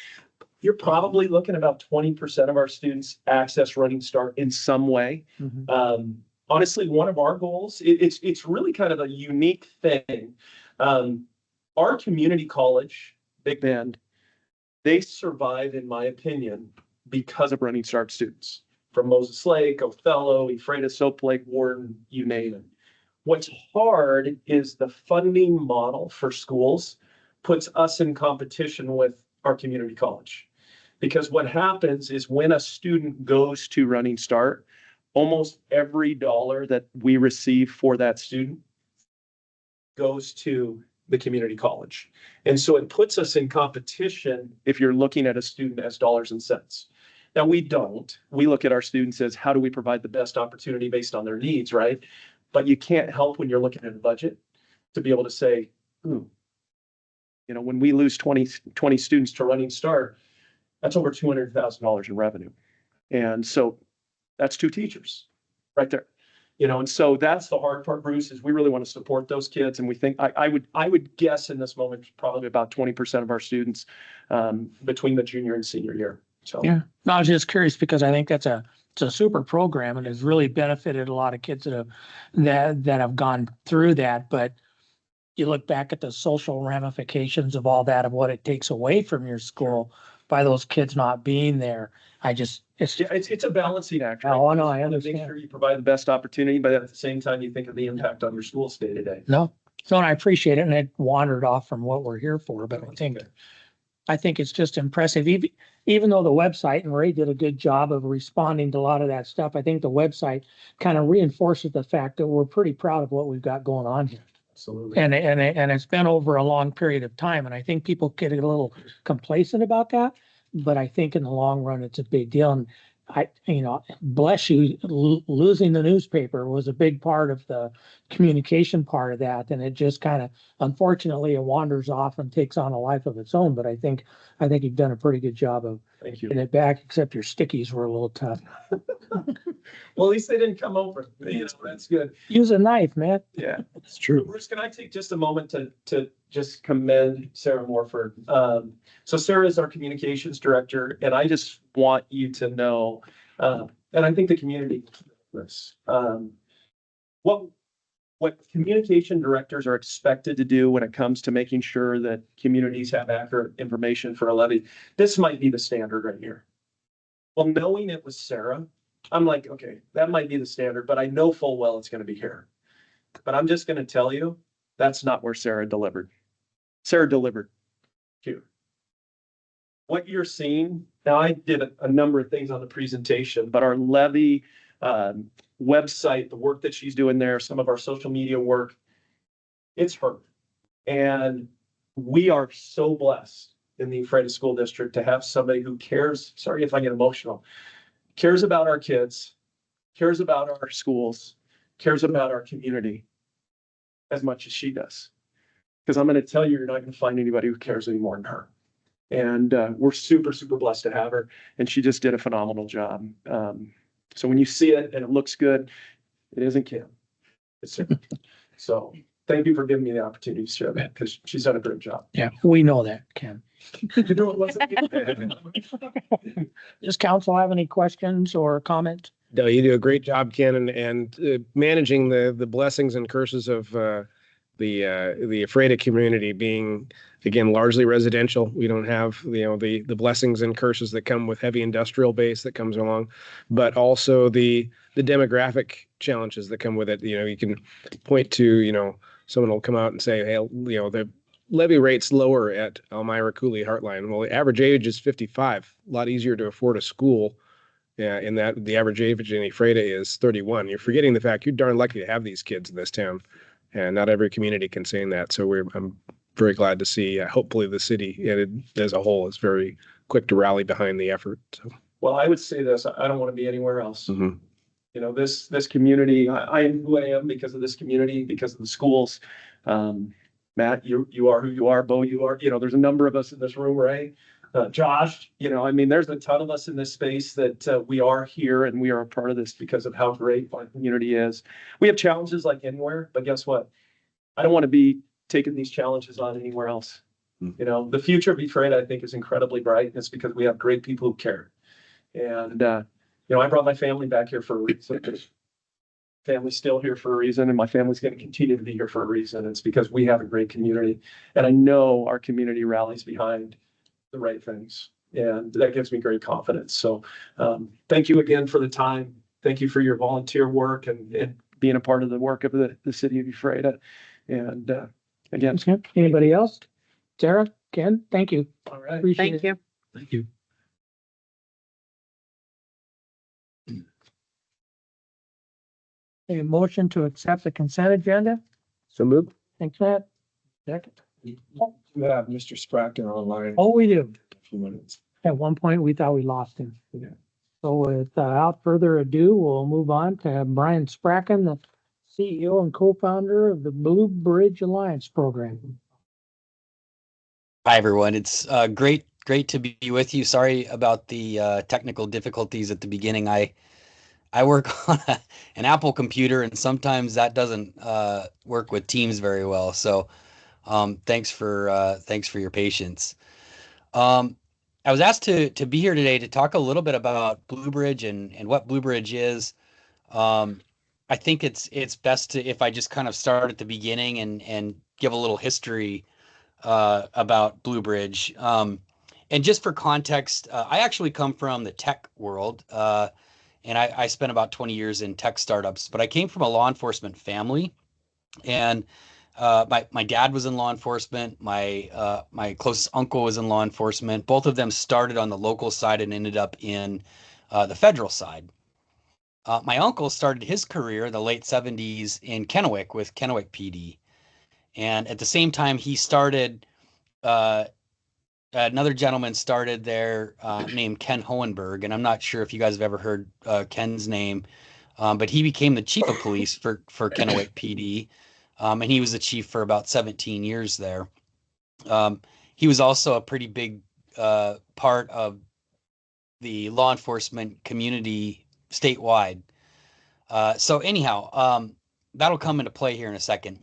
you're probably looking about 20% of our students access Running Start in some way. Honestly, one of our goals, it's really kind of a unique thing. Our community college, Big Bend, they survive, in my opinion, because of Running Start students from Moses Lake, Othello, Ephrata, Soap Lake, Warden, you name it. What's hard is the funding model for schools puts us in competition with our community college. Because what happens is when a student goes to Running Start, almost every dollar that we receive for that student goes to the community college. And so it puts us in competition if you're looking at a student as dollars and cents. Now, we don't. We look at our students as how do we provide the best opportunity based on their needs, right? But you can't help when you're looking at a budget to be able to say, when we lose 20 students to Running Start, that's over $200,000 in revenue. And so that's 2 teachers right there. And so that's the hard part, Bruce, is we really want to support those kids. And we think I would guess in this moment, probably about 20% of our students between the junior and senior year. So Yeah, no, I was just curious because I think it's a super program and has really benefited a lot of kids that have gone through that. But you look back at the social ramifications of all that, of what it takes away from your school by those kids not being there. It's a balancing act. Right? Oh, no, I You wanna understand. Make sure you provide the best opportunity, but at the same time, you think of the impact on your schools day to day. No, so and I appreciate it, and it wandered off from what we're here for, but I think it's just impressive. Even though the website, and Ray did a good job of responding to a lot of that stuff, I think the website kind of reinforces the fact that we're pretty proud of what we've got going on here. Absolutely. And it's been over a long period of time, and I think people get a little complacent about that, but I think in the long run, it's a big deal. And bless you, losing the newspaper was a big part of the communication part of that. And it just kind of, unfortunately, it wanders off and takes on a life of its own. But I think you've done a pretty good job of Thank you. getting it back, except your stickies were a little tough. Well, at least they didn't come over. That's good. Use a knife, man. Yeah. It's true. Bruce, can I take just a moment to just commend Sarah Morford? So Sarah is our communications director, and I just want you to know, and I think the community, this, what communication directors are expected to do when it comes to making sure that communities have accurate information for a levy. This might be the standard right here. Well, knowing it was Sarah, I'm like, okay, that might be the standard, but I know full well it's going to be here. But I'm just going to tell you, that's not where Sarah delivered. Sarah delivered here. What you're seeing, now I did a number of things on the presentation, but our levy website, the work that she's doing there, some of our social media work, it's her. And we are so blessed in the Ephrata School District to have somebody who cares, sorry if I get emotional, cares about our kids, cares about our schools, cares about our community as much as she does. Because I'm going to tell you, you're not going to find anybody who cares any more than her. And we're super, super blessed to have her. And she just did a phenomenal job. So when you see it and it looks good, it isn't Kim. It's Sarah. So thank you for giving me the opportunity to share that because she's done a great job. Yeah, we know that, Ken. You know, it wasn't me. Does council have any questions or comments? No, you do a great job, Ken, and managing the blessings and curses of the Ephrata community being, again, largely residential. We don't have, the blessings and curses that come with heavy industrial base that comes along, but also the demographic challenges that come with it. You can point to, someone will come out and say, hey, the levy rate's lower at Elmira Cooley Heartline. Well, the average age is 55, a lot easier to afford a school. Yeah, and that the average age in Ephrata is 31. You're forgetting the fact you're darn lucky to have these kids in this town, and not every community can say that. So I'm very glad to see. Hopefully, the city as a whole is very quick to rally behind the effort. So. Well, I would say this, I don't want to be anywhere else. Mm-hmm. You know, this community, I am who I am because of this community, because of the schools. Matt, you are who you are. Bo, you are, there's a number of us in this room, right? Josh, I mean, there's a ton of us in this space that we are here and we are a part of this because of how great our community is. We have challenges like anywhere, but guess what? I don't want to be taking these challenges on anywhere else. The future of Ephrata, I think, is incredibly bright. And it's because we have great people who care. And, I brought my family back here for a reason. Family's still here for a reason, and my family's going to continue to be here for a reason. It's because we have a great community. And I know our community rallies behind the right things. And that gives me great confidence. So thank you again for the time. Thank you for your volunteer work and being a part of the work of the city of Ephrata. And again, Okay. Anybody else? Sarah, Ken, thank you. all right. Appreciate Thank it. you. Thank you. A motion to accept the consent agenda. So moved. Thanks, Matt. Second. You have Mr. Spracken online. Oh, we do. In a few minutes. At one point, we thought we lost him. Yeah. So without further ado, we'll move on to Brian Spracken, the CEO and co-founder of the Blue Bridge Alliance program. Hi, everyone. It's great to be with you. Sorry about the technical difficulties at the beginning. I work on an Apple computer, and sometimes that doesn't work with Teams very well. So thanks for your patience. I was asked to be here today to talk a little bit about Blue Bridge and what Blue Bridge is. I think it's best if I just kind of start at the beginning and give a little history about Blue Bridge. And just for context, I actually come from the tech world, and I spent about 20 years in tech startups, but I came from a law enforcement family, and my dad was in law enforcement. My closest uncle was in law enforcement. Both of them started on the local side and ended up in the federal side. My uncle started his career in the late 70s in Kennewick with Kennewick PD. And at the same time, he started, another gentleman started there named Ken Hohenberg. And I'm not sure if you guys have ever heard Ken's name, but he became the chief of police for Kennewick PD. And he was the chief for about 17 years there. He was also a pretty big part of the law enforcement community statewide. So anyhow, that'll come into play here in a second.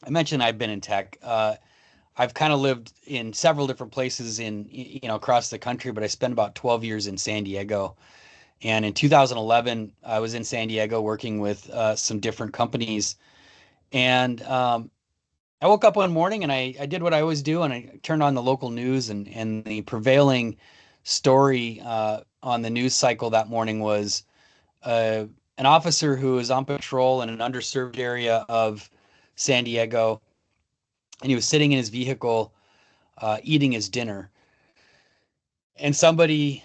I mentioned I've been in tech. I've kind of lived in several different places across the country, but I spent about 12 years in San Diego. And in 2011, I was in San Diego working with some different companies. And I woke up one morning and I did what I always do, and I turned on the local news, and the prevailing story on the news cycle that morning was an officer who was on patrol in an underserved area of San Diego, and he was sitting in his vehicle eating his dinner, and somebody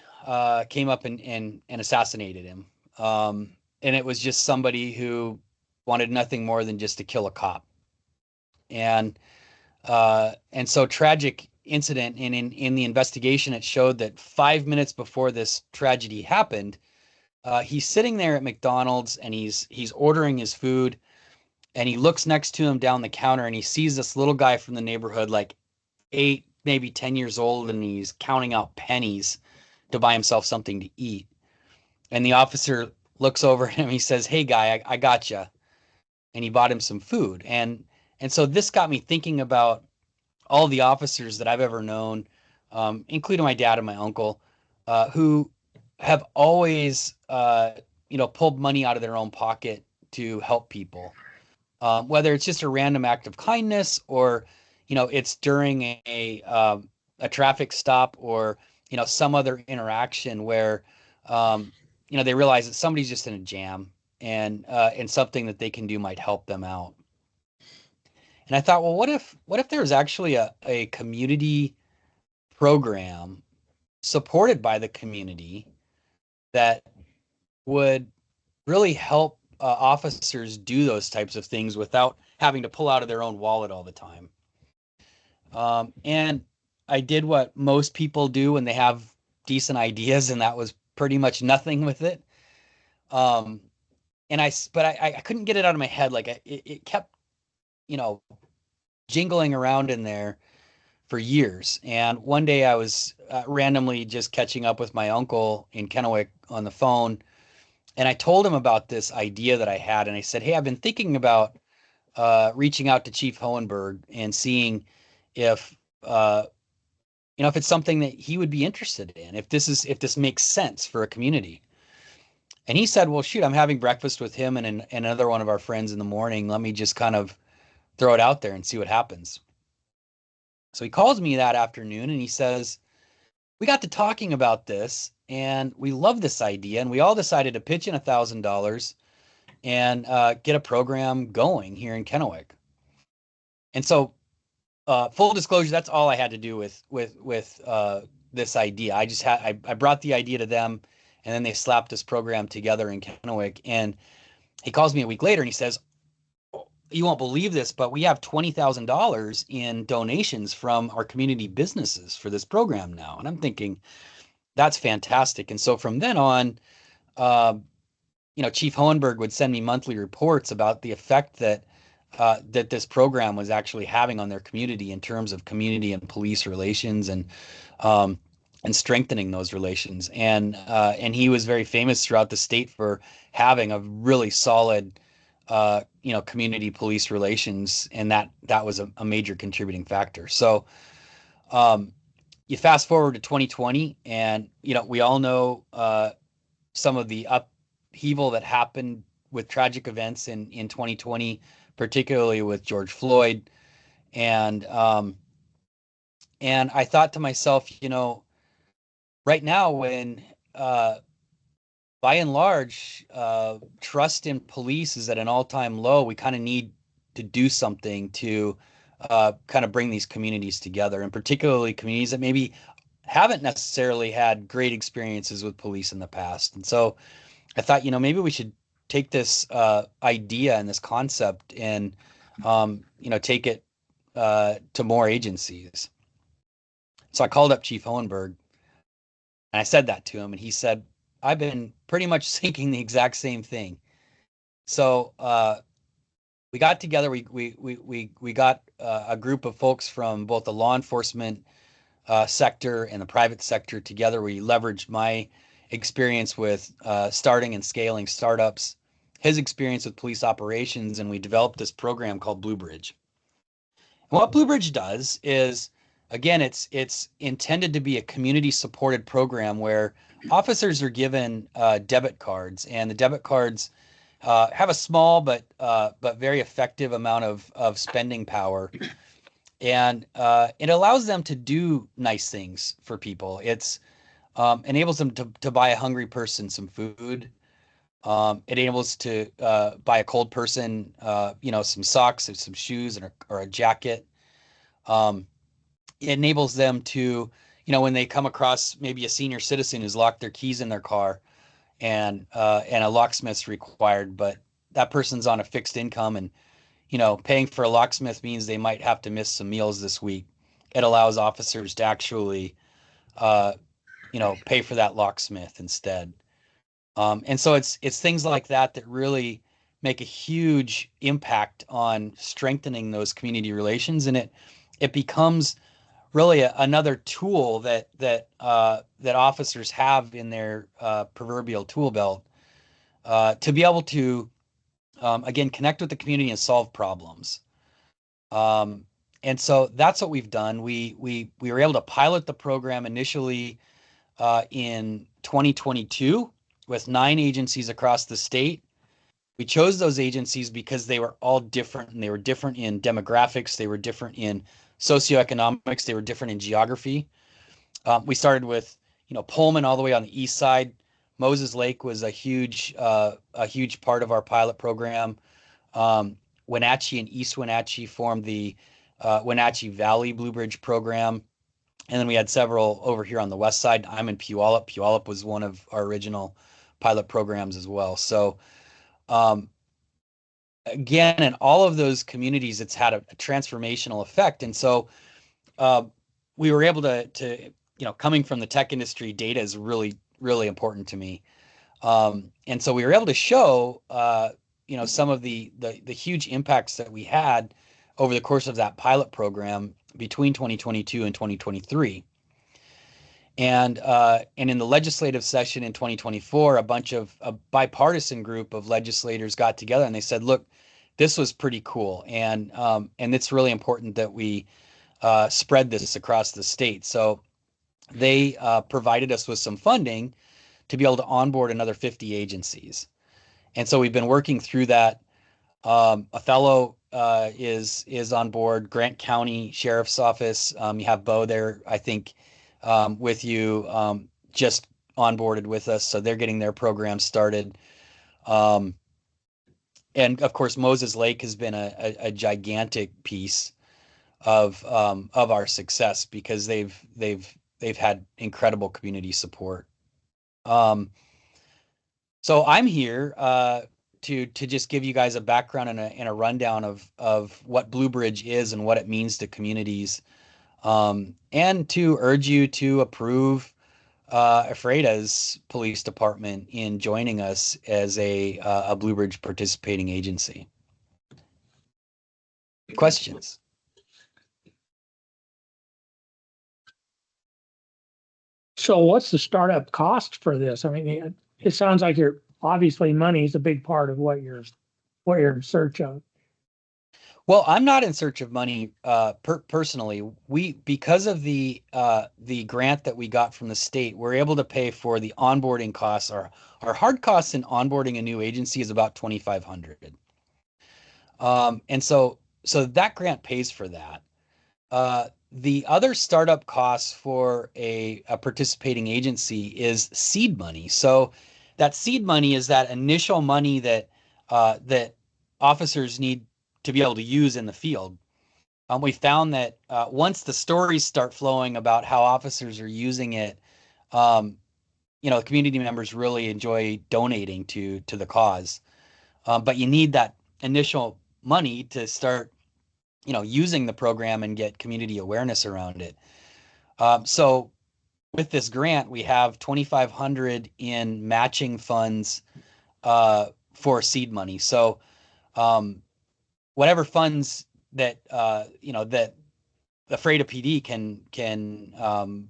came up and assassinated him. And it was just somebody who wanted nothing more than just to kill a cop. And so tragic incident. And in the investigation, it showed that 5 minutes before this tragedy happened, he's sitting there at McDonald's and he's ordering his food, and he looks next to him down the counter and he sees this little guy from the neighborhood, like 8, maybe 10 years old, and he's counting out pennies to buy himself something to eat. And the officer looks over at him. He says, "Hey guy, I got you." And he bought him some food. And so this got me thinking about all the officers that I've ever known, including my dad and my uncle, who have always, pulled money out of their own pocket to help people. Whether it's just a random act of kindness, or, it's during a traffic stop, or, some other interaction where, they realize that somebody's just in a jam, and something that they can do might help them out. And I thought, well, what if there was actually a community program supported by the community that would really help officers do those types of things without having to pull out of their own wallet all the time. And I did what most people do when they have decent ideas, and that was pretty much nothing with it. Um, but I couldn't get it out of my head. Like it kept, you know, jingling around in there for years. And one day I was randomly just catching up with my uncle in Kennewick on the phone, and I told him about this idea that I had. And I said, "Hey, I've been thinking about reaching out to Chief Hohenberg and seeing if if it's something that he would be interested in, if this makes sense for a community." And he said, "Well, shoot, I'm having breakfast with him and another one of our friends in the morning. Let me just kind of throw it out there and see what happens." So he calls me that afternoon and he says, "We got to talking about this and we love this idea, and we all decided to pitch in $1,000 and get a program going here in Kennewick." And so, full disclosure, that's all I had to do with this idea. I brought the idea to them, and then they slapped this program together in Kennewick. And he calls me a week later and he says, "You won't believe this, but we have $20,000 in donations from our community businesses for this program now." And I'm thinking, that's fantastic. And so from then on, uh, Chief Hohenberg would send me monthly reports about the effect that this program was actually having on their community in terms of community and police relations, um, and strengthening those relations. And he was very famous throughout the state for having a really solid community police relations, and that was a major contributing factor. So you fast forward to 2020, and we all know some of the upheaval that happened with tragic events in 2020, particularly with George Floyd. And I thought to myself, right now, when by and large trust in police is at an all-time low, we kind of need to do something to kind of bring these communities together, and particularly communities that maybe haven't necessarily had great experiences with police in the past. And so I thought, maybe we should take this idea and this concept and, take it to more agencies. So I called up Chief Hohenberg and I said that to him, and he said, "I've been pretty much thinking the exact same thing." So we got together. We got a group of folks from both the law enforcement sector and the private sector together. We leveraged my experience with starting and scaling startups, his experience with police operations, and we developed this program called Blue Bridge. And what Blue Bridge does is, again, it's intended to be a community supported program where officers are given debit cards, and the debit cards have a small but very effective amount of spending power, and it allows them to do nice things for people. It's enables them to buy a hungry person some food. It enables to buy a cold person, some socks or some shoes or a jacket. It enables them to, when they come across maybe a senior citizen who's locked their keys in their car, and a locksmith's required, but that person's on a fixed income, and paying for a locksmith means they might have to miss some meals this week. It allows officers to actually, pay for that locksmith instead. And so it's things like that really make a huge impact on strengthening those community relations, and it becomes really another tool that officers have in their proverbial tool belt to be able to again connect with the community and solve problems. And so that's what we've done. We were able to pilot the program initially in 2022 with 9 agencies across the state. We chose those agencies because they were all different, and they were different in demographics, they were different in socioeconomics, they were different in geography. We started with Pullman all the way on the east side. Moses Lake was a huge part of our pilot program. Wenatchee and East Wenatchee formed the Wenatchee Valley Blue Bridge program. And then we had several over here on the west side. I'm in Puyallup. Puyallup was one of our original pilot programs as well. So again, in all of those communities, it's had a transformational effect. And so we were able to, coming from the tech industry, data is really, really important to me. And so we were able to show, some of the huge impacts that we had over the course of that pilot program between 2022 and 2023. And in the legislative session in 2024, a bipartisan group of legislators got together and they said, look, this was pretty cool. And it's really important that we spread this across the state. So they provided us with some funding to be able to onboard another 50 agencies. And so we've been working through that. Othello is on board, Grant County Sheriff's Office. You have Bo there, I think, with you, just onboarded with us. So they're getting their program started. And of course, Moses Lake has been a gigantic piece of our success because they've had incredible community support. So I'm here to just give you guys a background and a rundown of what Blue Bridge is and what it means to communities, and to urge you to approve Ephrata's police department in joining us as a Blue Bridge participating agency. Questions? So what's the startup cost for this? I mean, it sounds like obviously money is a big part of what you're in search of. Well, I'm not in search of money personally. Because of the grant that we got from the state, we're able to pay for the onboarding costs. Our hard costs in onboarding a new agency is about $2,500. And so that grant pays for that. The other startup costs for a participating agency is seed money. So that seed money is that initial money that officers need to be able to use in the field. We found that once the stories start flowing about how officers are using it, the community members really enjoy donating to the cause. But you need that initial money to start using the program and get community awareness around it. So with this grant, we have $2,500 in matching funds for seed money. So whatever funds that that Ephrata PD can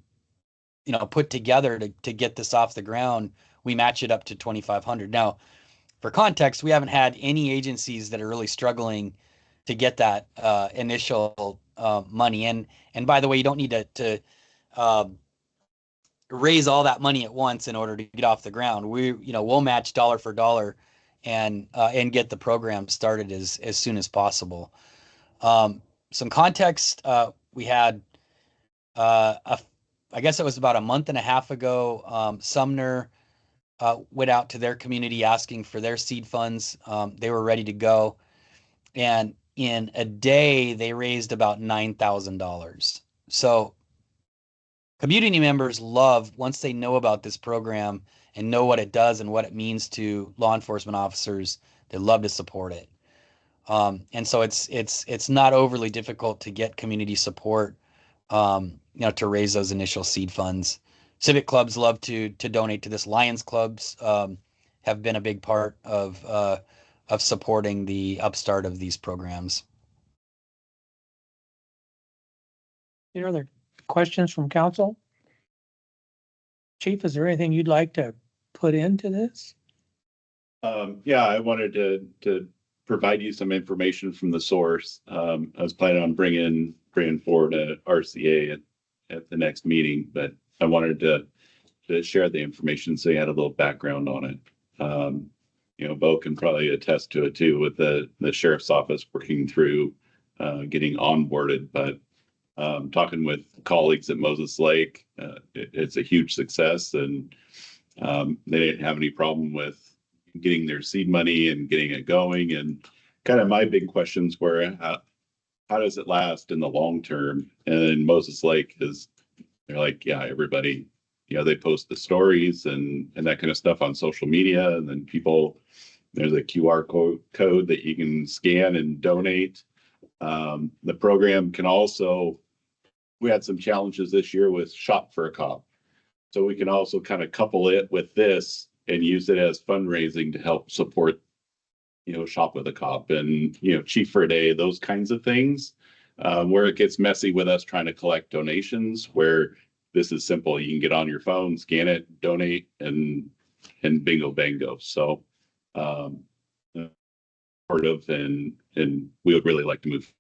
put together to get this off the ground, we match it up to $2,500. Now, for context, we haven't had any agencies that are really struggling to get that initial money. And by the way, you don't need to raise all that money at once in order to get off the ground. We'll match dollar for dollar and get the program started as soon as possible. Some context, we had I guess it was about a month and a half ago, Sumner went out to their community asking for their seed funds. They were ready to go. And in a day, they raised about $9,000. So community members love, once they know about this program and know what it does and what it means to law enforcement officers, they love to support it. And so it's not overly difficult to get community support, to raise those initial seed funds. Civic clubs love to donate to this. Lions clubs have been a big part of supporting the upstart of these programs. Any other questions from council? Chief, is there anything you'd like to put into this? Yeah, I wanted to provide you some information from the source. I was planning on bringing forward a RCA at the next meeting, but I wanted to share the information so you had a little background on it. Bo can probably attest to it too, with the sheriff's office working through getting onboarded, but talking with colleagues at Moses Lake, it's a huge success, and they didn't have any problem with getting their seed money and getting it going. And kind of my big questions were, how does it last in the long term? And Moses Lake is, they're like, yeah, everybody, they post the stories and that kind of stuff on social media. And then there's a QR code that you can scan and donate. The program can also, we had some challenges this year with Shop for a Cop. So we can also kind of couple it with this and use it as fundraising to help support, Shop with a Cop and, Chief for a Day, those kinds of things. Where it gets messy with us trying to collect donations, where this is simple. You can get on your phone, scan it, donate, and bingo bango. So part of and we would really like to move.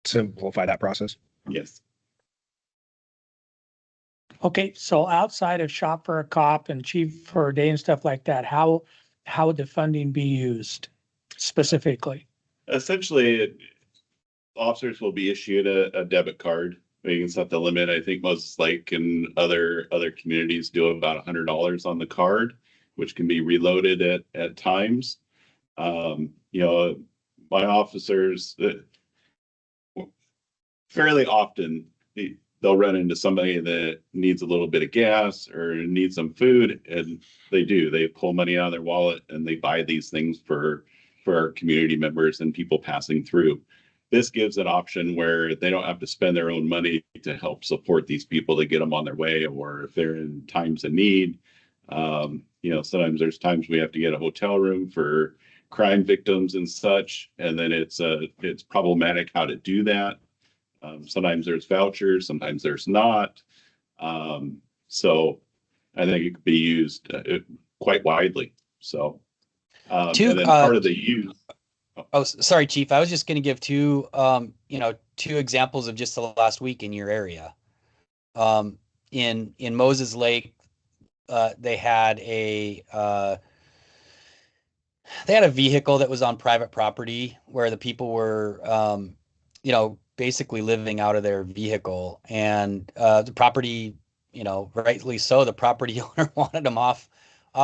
Simplify that process. Yes. Okay, so outside of Shop for a Cop and Chief for a Day and stuff like that, how would the funding be used specifically? Essentially, officers will be issued a debit card. We can set the limit. I think Moses Lake and other communities do about $100 on the card, which can be reloaded at times. My officers fairly often they'll run into somebody that needs a little bit of gas or needs some food, and they pull money out of their wallet and they buy these things for our community members and people passing through. This gives an option where they don't have to spend their own money to help support these people to get them on their way, or if they're in times of need. Sometimes there's times we have to get a hotel room for crime victims and such, and then it's problematic how to do that. Sometimes there's vouchers, sometimes there's not. So I think it could be used quite widely. So, and then part of the use. Oh, sorry, Chief. I was just going to give two examples of just the last week in your area. In Moses Lake, they had a vehicle that was on private property where the people were, basically living out of their vehicle, and the property, rightly so, the property owner wanted them off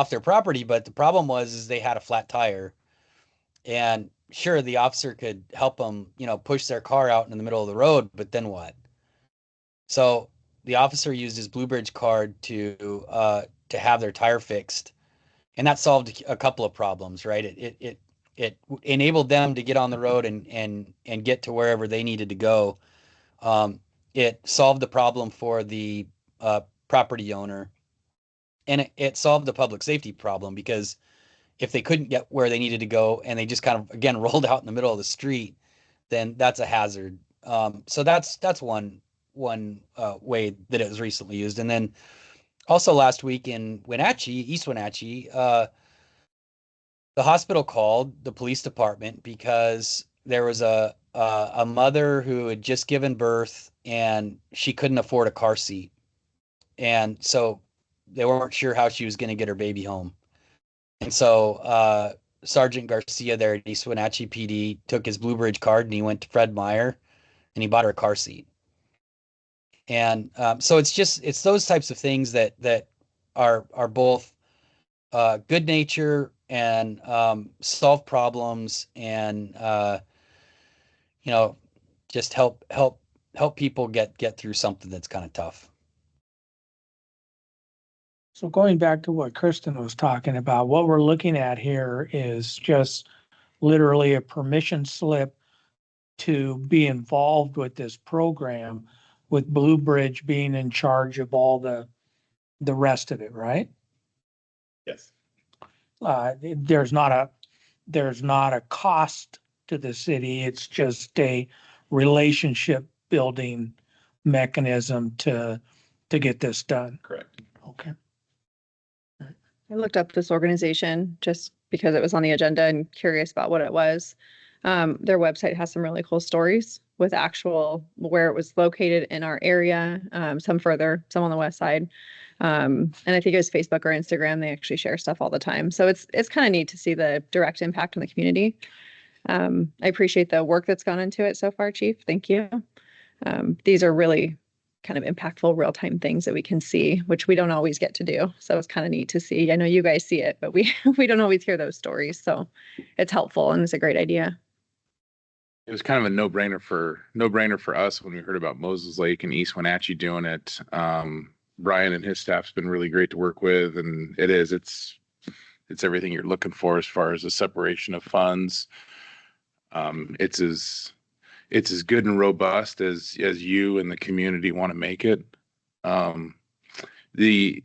their property, but the problem was they had a flat tire. And sure, the officer could help them, push their car out in the middle of the road, but then what? So the officer used his Blue Bridge card to have their tire fixed, and that solved a couple of problems, right? It enabled them to get on the road and get to wherever they needed to go. It solved the problem for the property owner, and it solved the public safety problem, because if they couldn't get where they needed to go and they just kind of, again, rolled out in the middle of the street, then that's a hazard. So that's one way that it was recently used. And then also last week in Wenatchee, East Wenatchee, the hospital called the police department because there was a mother who had just given birth and she couldn't afford a car seat. And so they weren't sure how she was going to get her baby home. And so Sergeant Garcia there at East Wenatchee PD took his Blue Bridge card and he went to Fred Meyer and he bought her a car seat. And so it's those types of things that are both good nature and solve problems and just help people get through something that's kind of tough. So going back to what Kristen was talking about, what we're looking at here is just literally a permission slip to be involved with this program, with Blue Bridge being in charge of all the rest of it, right? Yes. There's not a cost to the city. It's just a relationship building mechanism to get this done. Correct. Okay. I looked up this organization just because it was on the agenda and curious about what it was. Their website has some really cool stories with actual where it was located in our area, some further, some on the west side. And I think it was Facebook or Instagram. They actually share stuff all the time. So it's kind of neat to see the direct impact on the community. I appreciate the work that's gone into it so far, Chief. Thank you. These are really kind of impactful real-time things that we can see, which we don't always get to do. So it's kind of neat to see. I know you guys see it, but we we don't always hear those stories. So it's helpful and it's a great idea. It was kind of a no-brainer for us when we heard about Moses Lake and East Wenatchee doing it. Brian and his staff's been really great to work with, and it's everything you're looking for as far as the separation of funds. It's as good and robust as you and the community want to make it. The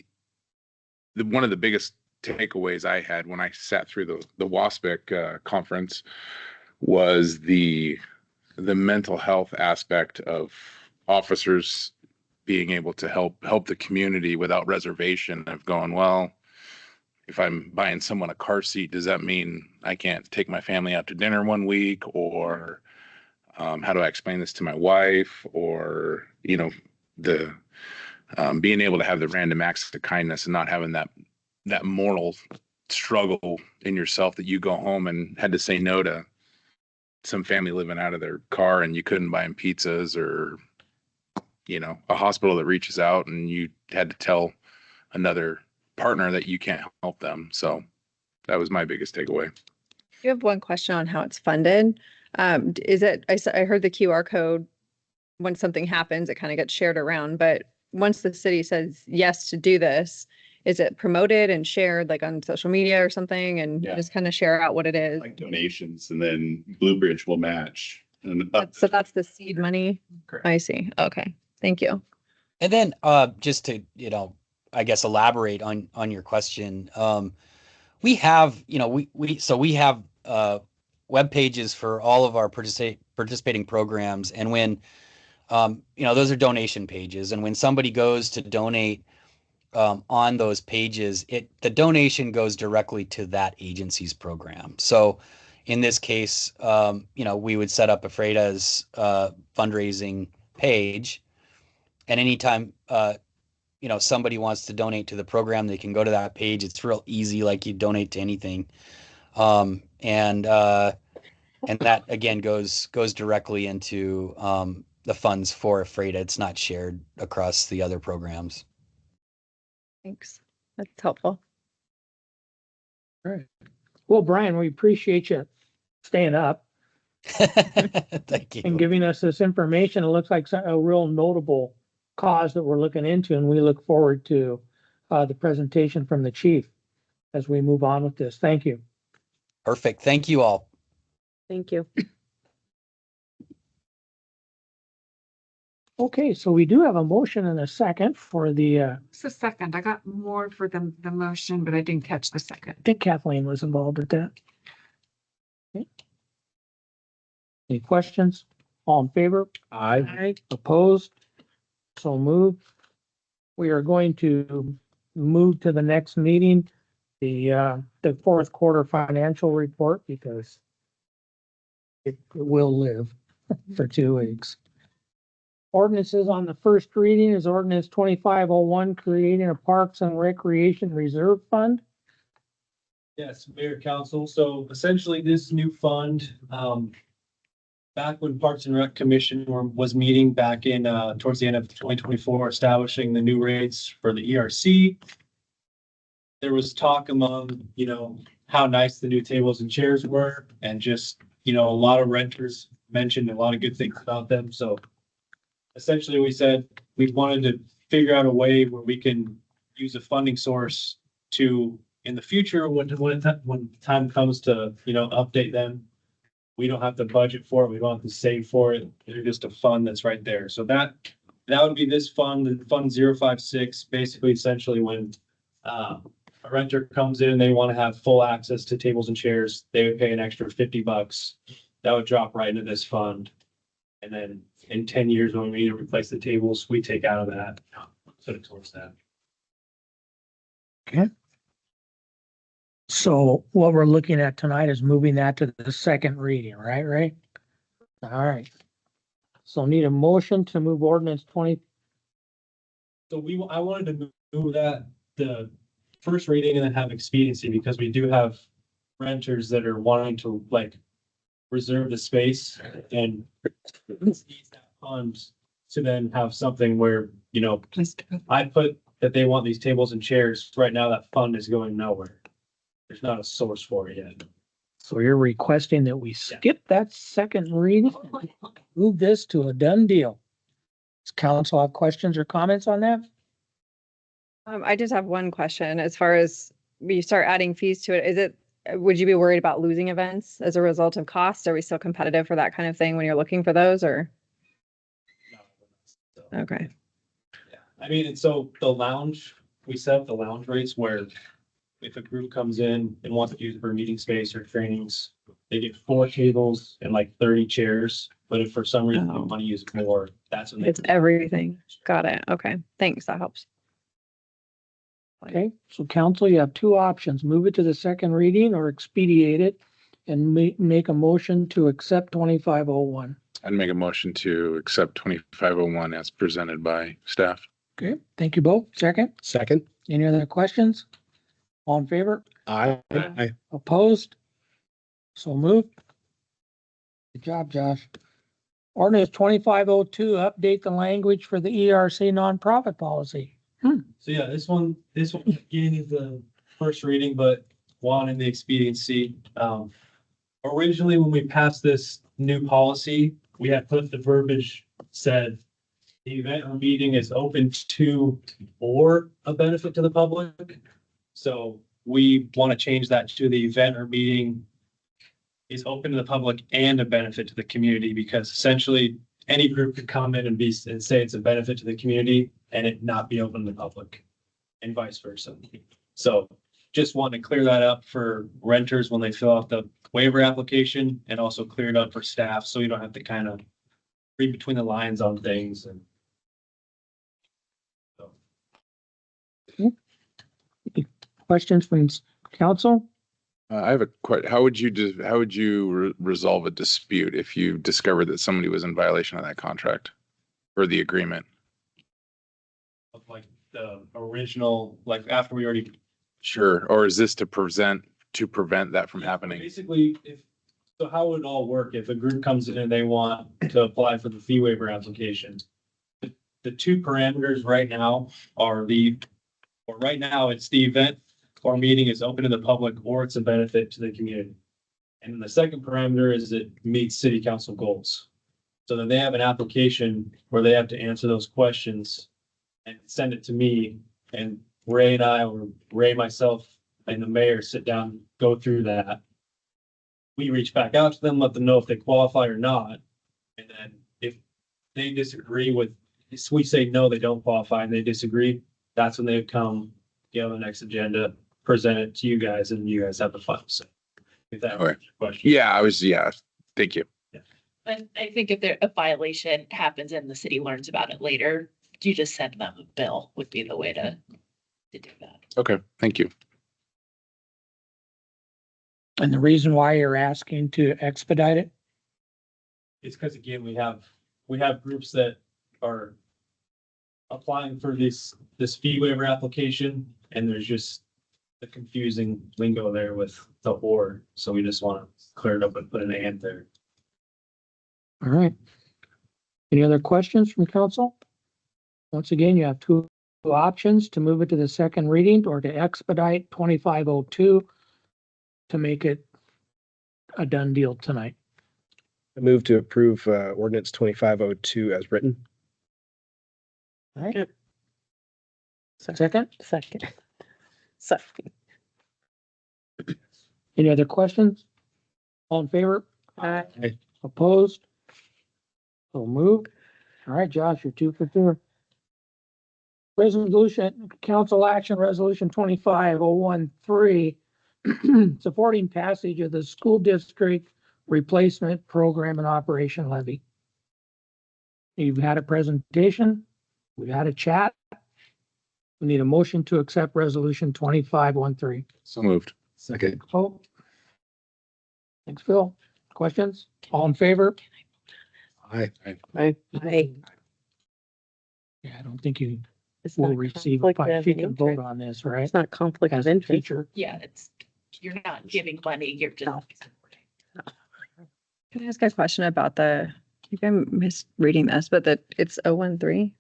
one of the biggest takeaways I had when I sat through the WASPIC conference was the mental health aspect of officers being able to help the community without reservation, of going, well, if I'm buying someone a car seat, does that mean I can't take my family out to dinner one week? Or how do I explain this to my wife? Or, the being able to have the random acts of kindness and not having that moral struggle in yourself that you go home and had to say no to some family living out of their car and you couldn't buy them pizzas, or a hospital that reaches out and you had to tell another partner that you can't help them. So that was my biggest takeaway. You have one question on how it's funded. Is it, I heard the QR code, when something happens, it kind of gets shared around, but once the city says yes to do this, is it promoted and shared like on social media or something, and Yeah. just kind of share out what it is? Like donations, and then Blue Bridge will match. And So that's the seed money? Correct. I see. Okay. Thank you. And then just to, I guess elaborate on your question. We have, we have web pages for all of our participating programs. And when, those are donation pages. And when somebody goes to donate on those pages, the donation goes directly to that agency's program. So in this case, we would set up Ephrata's fundraising page, and anytime somebody wants to donate to the program, they can go to that page. It's real easy, like you donate to anything, and that again goes directly into the funds for Ephrata. It's not shared across the other programs. Thanks. That's helpful. Well, Brian, we appreciate you staying up Thank you. and giving us this information. It looks like a real notable cause that we're looking into, and we look forward to the presentation from the chief as we move on with this. Thank you. Perfect. Thank you all. Thank you. Okay, so we do have a motion and a second for the, I It's the second. I got more for the motion, but I didn't catch the second. think Kathleen was involved with that. Okay. Any questions? All in favor? Aye. Opposed? So moved. We are going to move to the next meeting, the fourth quarter financial report, because it will live for 2 weeks. Ordinances on the first reading is ordinance 2501, creating a Parks and Recreation Reserve Fund. Yes, Mayor, Council. So essentially this new fund, back when Parks and Rec Commission was meeting back in, towards the end of 2024, establishing the new rates for the ERC. There was talk among, how nice the new tables and chairs were, and just, a lot of renters mentioned a lot of good things about them. So essentially we said we wanted to figure out a way where we can use a funding source to, in the future, when time comes to, update them, we don't have to budget for it. We don't have to save for it. They're just a fund that's right there. So that would be this fund, the fund 056, basically essentially when a renter comes in and they want to have full access to tables and chairs, they would pay an extra $50. That would drop right into this fund. And then in 10 years, when we need to replace the tables, we take out of that, put it towards that. So what we're looking at tonight is moving that to the second reading, right, Ray? All right. So need a motion to move ordinance 20, So I wanted to move that, the first reading and then have expediency, because we do have renters that are wanting to like reserve the space and needs that fund to then have something where, you know, I put that they want these tables and chairs. Right now, that fund is going nowhere. There's not a source for it yet. so you're requesting that we skip that second reading, move this to a done deal. Does council have questions or comments on that? I just have one question. As far as you start adding fees to it, would you be worried about losing events as a result of cost? Are we still competitive for that kind of thing when you're looking for those, or? Okay. Yeah, I mean, and so the lounge, we set up the lounge rates where if a group comes in and wants to use it for meeting space or trainings, they get 4 tables and like 30 chairs. But if for some reason they Oh. want to use more, that's when they. It's everything. Got it. Okay. Thanks. That helps. Okay, so council, you have two options, move it to the second reading or expedite it and make a motion to accept 2501. I'd make a motion to accept 2501 as presented by staff. Okay, thank you both. Second, Second. any other questions? All in favor? Aye. Opposed? So moved. Good job, Josh. Ordinance 2502, update the language for the ERC nonprofit policy. So yeah, this one again is the first reading, but wanting the expediency. Originally, when we passed this new policy, we had put the verbiage said the event or meeting is open to or a benefit to the public. So we want to change that to the event or meeting is open to the public and a benefit to the community, because essentially any group could come in and say it's a benefit to the community and it not be open to the public and vice versa. So just want to clear that up for renters when they fill out the waiver application, and also clear it up for staff so you don't have to kind of read between the lines on things. And so. Questions from council? I have a question. How would you resolve a dispute if you discovered that somebody was in violation of that contract or the agreement? Of like the original, like after we already. Sure. Or is this to prevent that from happening? Basically, so how would it all work if a group comes in and they want to apply for the fee waiver application? The two parameters right now it's the event or meeting is open to the public or it's a benefit to the community. And then the second parameter is it meets city council goals. So then they have an application where they have to answer those questions and send it to me, and Ray and I, or Ray, myself, and the mayor sit down, go through that. We reach back out to them, let them know if they qualify or not. And then if they disagree with, if we say, no, they don't qualify, and they disagree, that's when they come, on the next agenda, present it to you guys, and you guys have the final say. If that answers your question. Yeah, thank you. And I think if a violation happens and the city learns about it later, you just send them a bill would be the way to do that. Okay, thank you. And the reason why you're asking to expedite it? It's because again, we have groups that are applying for this fee waiver application, and there's just the confusing lingo there with the or, so we just want to clear it up and put an and there. All right. Any other questions from council? Once again, you have two options to move it to the second reading or to expedite 2502 to make it a done deal tonight. I move to approve ordinance 2502 as written. All right. Second? Second. Any other questions? All in favor? Aye. Opposed? So moved. All right, Josh, you're 2 for 2. Resolution, council action resolution 25013, supporting passage of the school district replacement program and operation levy. You've had a presentation. We've had a chat. We need a motion to accept resolution 2513. So moved. Second. Vote. Thanks, Phil. Questions? All in favor? Aye. Aye. Yeah, I don't think you It's will not receive a conflict of she can vote interest. on this, right? It's not conflict As of a interest. teacher. Yeah, you're not giving money, you're just. No. Can I ask a question about I think I'm misreading this, but it's 013.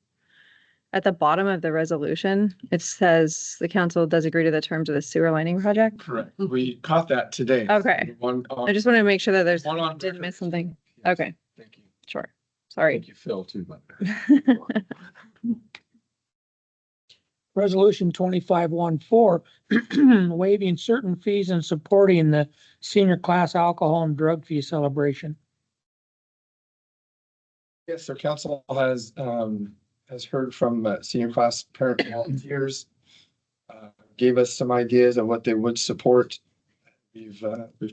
At the bottom of the resolution, it says the council does agree to the terms of the sewer lining project. Correct. We caught that today. Okay. One, I just want to make sure that there's, one on didn't miss record. something. Yes. Okay, Thank you. sure. Sorry. Thank you, Phil, too, but. Resolution 2514, waiving certain fees and supporting the senior class alcohol and drug fee celebration. Yes, so council has heard from senior class parent volunteers. Gave us some ideas of what they would support. We've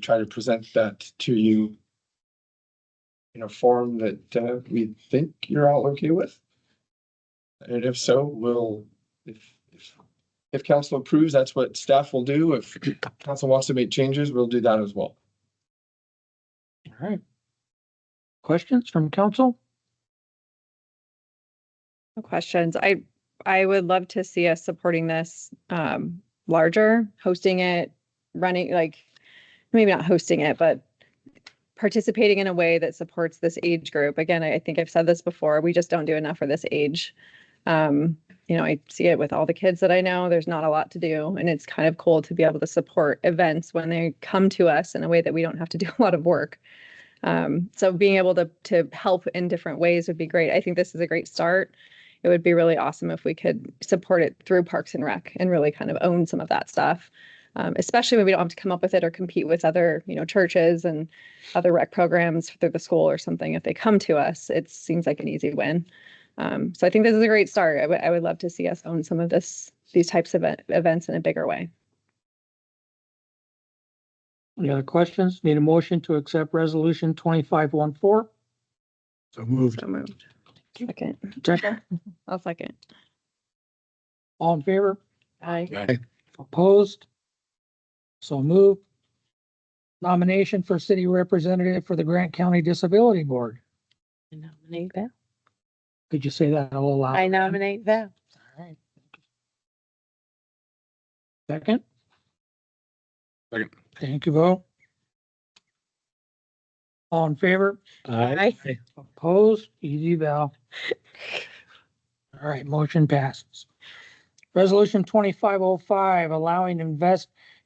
tried to present that to you in a form that we think you're all okay with. And if so, if council approves, that's what staff will do. If council wants to make changes, we'll do that as well. All right. Questions from council? No questions. I would love to see us supporting this larger, hosting it, running, like, maybe not hosting it, but participating in a way that supports this age group. Again, I think I've said this before, we just don't do enough for this age. I see it with all the kids that I know, there's not a lot to do. And it's kind of cool to be able to support events when they come to us in a way that we don't have to do a lot of work. So being able to help in different ways would be great. I think this is a great start. It would be really awesome if we could support it through Parks and Rec and really kind of own some of that stuff. Especially when we don't have to come up with it or compete with other, churches and other rec programs through the school or something. If they come to us, it seems like an easy win. So I think this is a great start. I would love to see us own some of these types of events in a bigger way. Any other questions? Need a motion to accept resolution 2514? So moved. So moved. Second. Second. I'll second. All in favor? Aye. Aye. Opposed? So moved. Nomination for city representative for the Grant County Disability Board. I nominate Val. Could you say that a little louder? I nominate Val. All right. Second? Second. Thank you, Bo. All in favor? Aye. Opposed? Easy, Val. All right, motion passes. Resolution 2505, allowing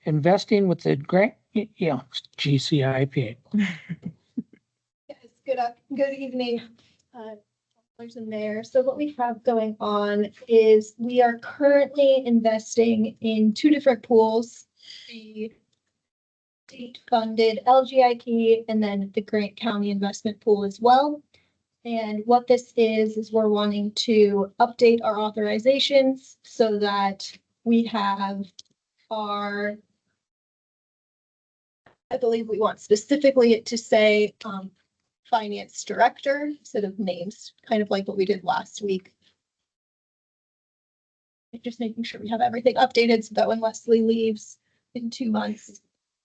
investing with the grant, GCIP. Yes, good evening, councilors and mayor. So what we have going on is we are currently investing in two different pools, the state-funded LGIP and then the Grant County Investment Pool as well. And what this is we're wanting to update our authorizations so that we have I believe we want specifically it to say finance director instead of names, kind of like what we did last week. Just making sure we have everything updated so that when Leslie leaves in 2 months,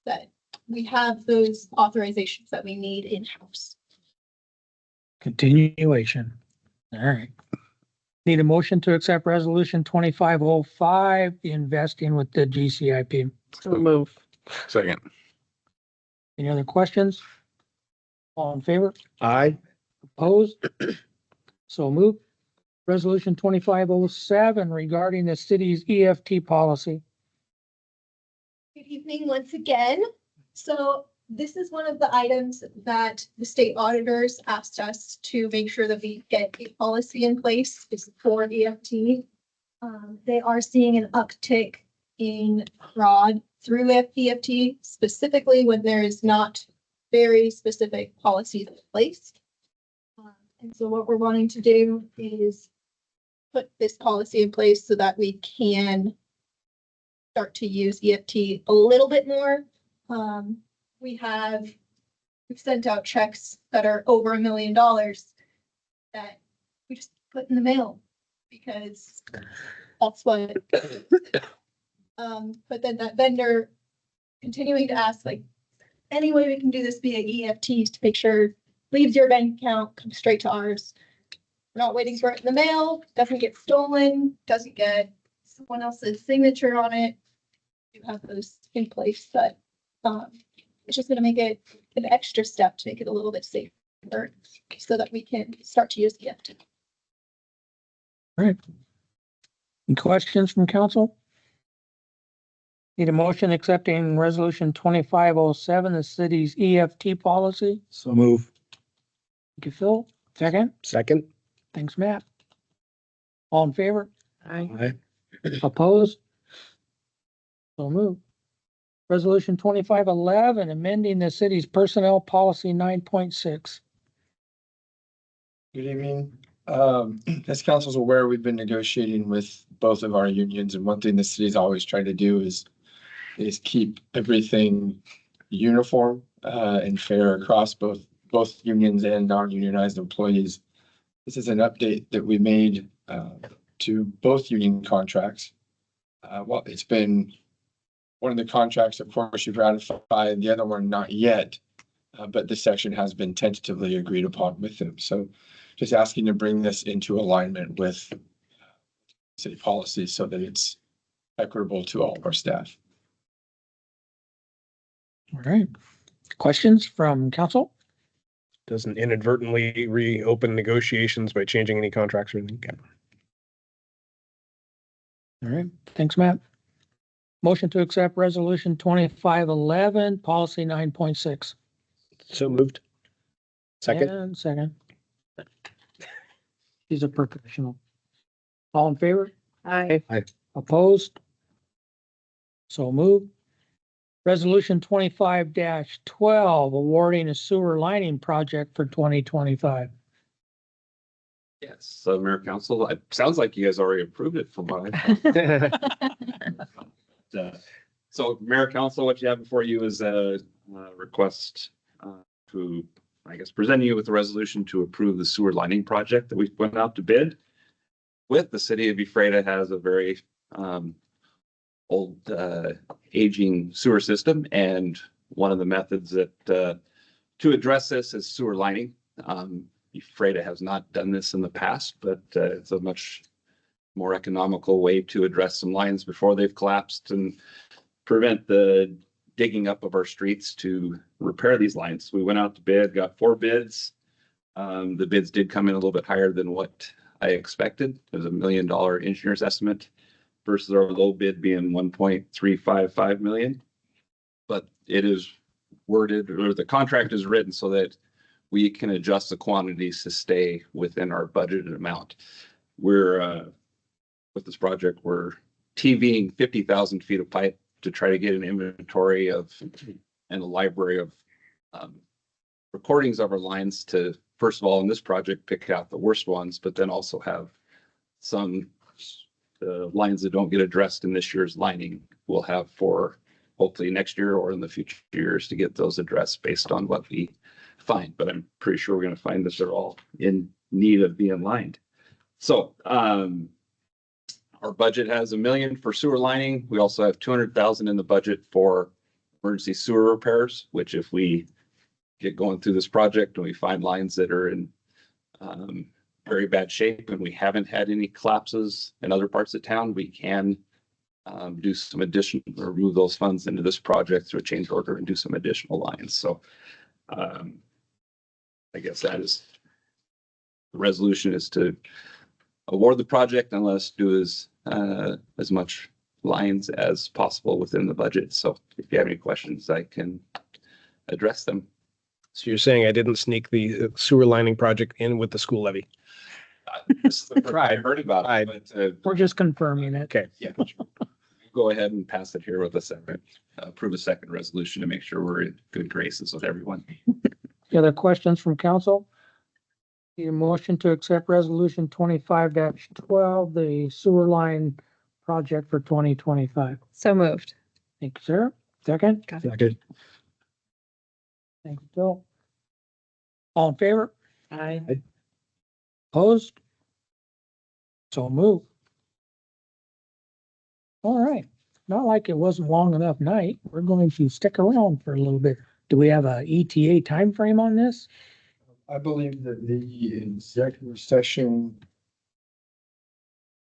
that we have those authorizations that we need in-house. Continuation. All right. Need a motion to accept resolution 2505, investing with the GCIP. So move. Second. Any other questions? All in favor? Aye. Opposed? So moved. Resolution 2507 regarding the city's EFT policy. Good evening once again. So this is one of the items that the state auditors asked us to make sure that we get a policy in place is for EFT. They are seeing an uptick in fraud through EFT, specifically when there is not very specific policies in place. And so what we're wanting to do is put this policy in place so that we can start to use EFT a little bit more. We've sent out checks that are over $1 million that we just put in the mail because that's what. But then that vendor continuing to ask like, any way we can do this via EFTs to make sure leaves your bank account, comes straight to ours. We're not waiting for it in the mail, doesn't get stolen, doesn't get someone else's signature on it. You have those in place, but it's just gonna make it an extra step to make it a little bit safer so that we can start to use EFT. Right. Any questions from council? Need a motion accepting resolution 2507, the city's EFT policy. So move. Thank you, Phil. Second. Second. Thanks, Matt. All in favor? Aye. Opposed? So moved. Resolution 2511, amending the city's personnel policy 9.6. Good evening. As council's aware, we've been negotiating with both of our unions, and one thing the city's always tried to do is keep everything uniform and fair across both unions and non-unionized employees. This is an update that we made to both union contracts. Well, it's been one of the contracts, of course, you've ratified, the other one not yet, but this section has been tentatively agreed upon with them. So just asking to bring this into alignment with city policy so that it's equitable to all of our staff. All right. Questions from council? Doesn't inadvertently reopen negotiations by changing any contracts or anything. Okay. All right. Thanks, Matt. Motion to accept resolution 2511, policy 9.6. So moved. Second. And second. He's a professional. All in favor? Aye. Opposed? So moved. Resolution 25-12, awarding a sewer lining project for 2025. Yes, so Mayor Council, it sounds like you guys already approved it from what I thought. So Mayor Council, what you have before you is a request to, I guess, present you with a resolution to approve the sewer lining project that we went out to bid with. The city of Ephrata has a very old aging sewer system, and one of the methods that to address this is sewer lining. Ephrata has not done this in the past, but it's a much more economical way to address some lines before they've collapsed and prevent the digging up of our streets to repair these lines. We went out to bid, got 4 bids. The bids did come in a little bit higher than what I expected. It was $1 million engineer's estimate versus our low bid being 1.355 million. But it is worded, or the contract is written so that we can adjust the quantities to stay within our budgeted amount. We're with this project, we're TVing 50,000 feet of pipe to try to get an inventory of and a library of recordings of our lines to, first of all, in this project, pick out the worst ones, but then also have some lines that don't get addressed in this year's lining we'll have for hopefully next year or in the future years to get those addressed based on what we find. But I'm pretty sure we're going to find that they're all in need of being lined. So our budget has $1 million for sewer lining. We also have 200,000 in the budget for emergency sewer repairs, which if we get going through this project and we find lines that are in very bad shape and we haven't had any collapses in other parts of town, we can do some addition or move those funds into this project through a change order and do some additional lines. So I guess that is the resolution, is to award the project and let us do as much lines as possible within the budget. So if you have any questions, I can address them. So you're saying I didn't sneak the sewer lining project in with the school levy? This is the first I heard about it, but We're just confirming it. Okay. yeah, go ahead and pass it here with a second, approve a second resolution to make sure we're in good graces with everyone. Any other questions from council? Need a motion to accept resolution 25-12, the sewer line project for 2025. So moved. Thank you, sir. Second. Second. Thank you, Bill. All in favor? Aye. Opposed? So move. All right. not like it wasn't long enough night. We're going to stick around for a little bit. Do we have a ETA timeframe on this? I believe that the executive session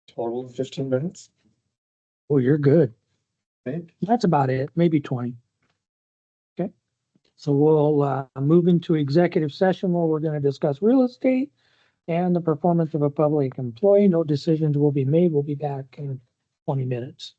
total of 15 minutes, Oh, you're good. I think. That's about it, maybe 20. Okay. So we'll move into executive session where we're going to discuss real estate and the performance of a public employee. No decisions will be made. We'll be back in 20 minutes.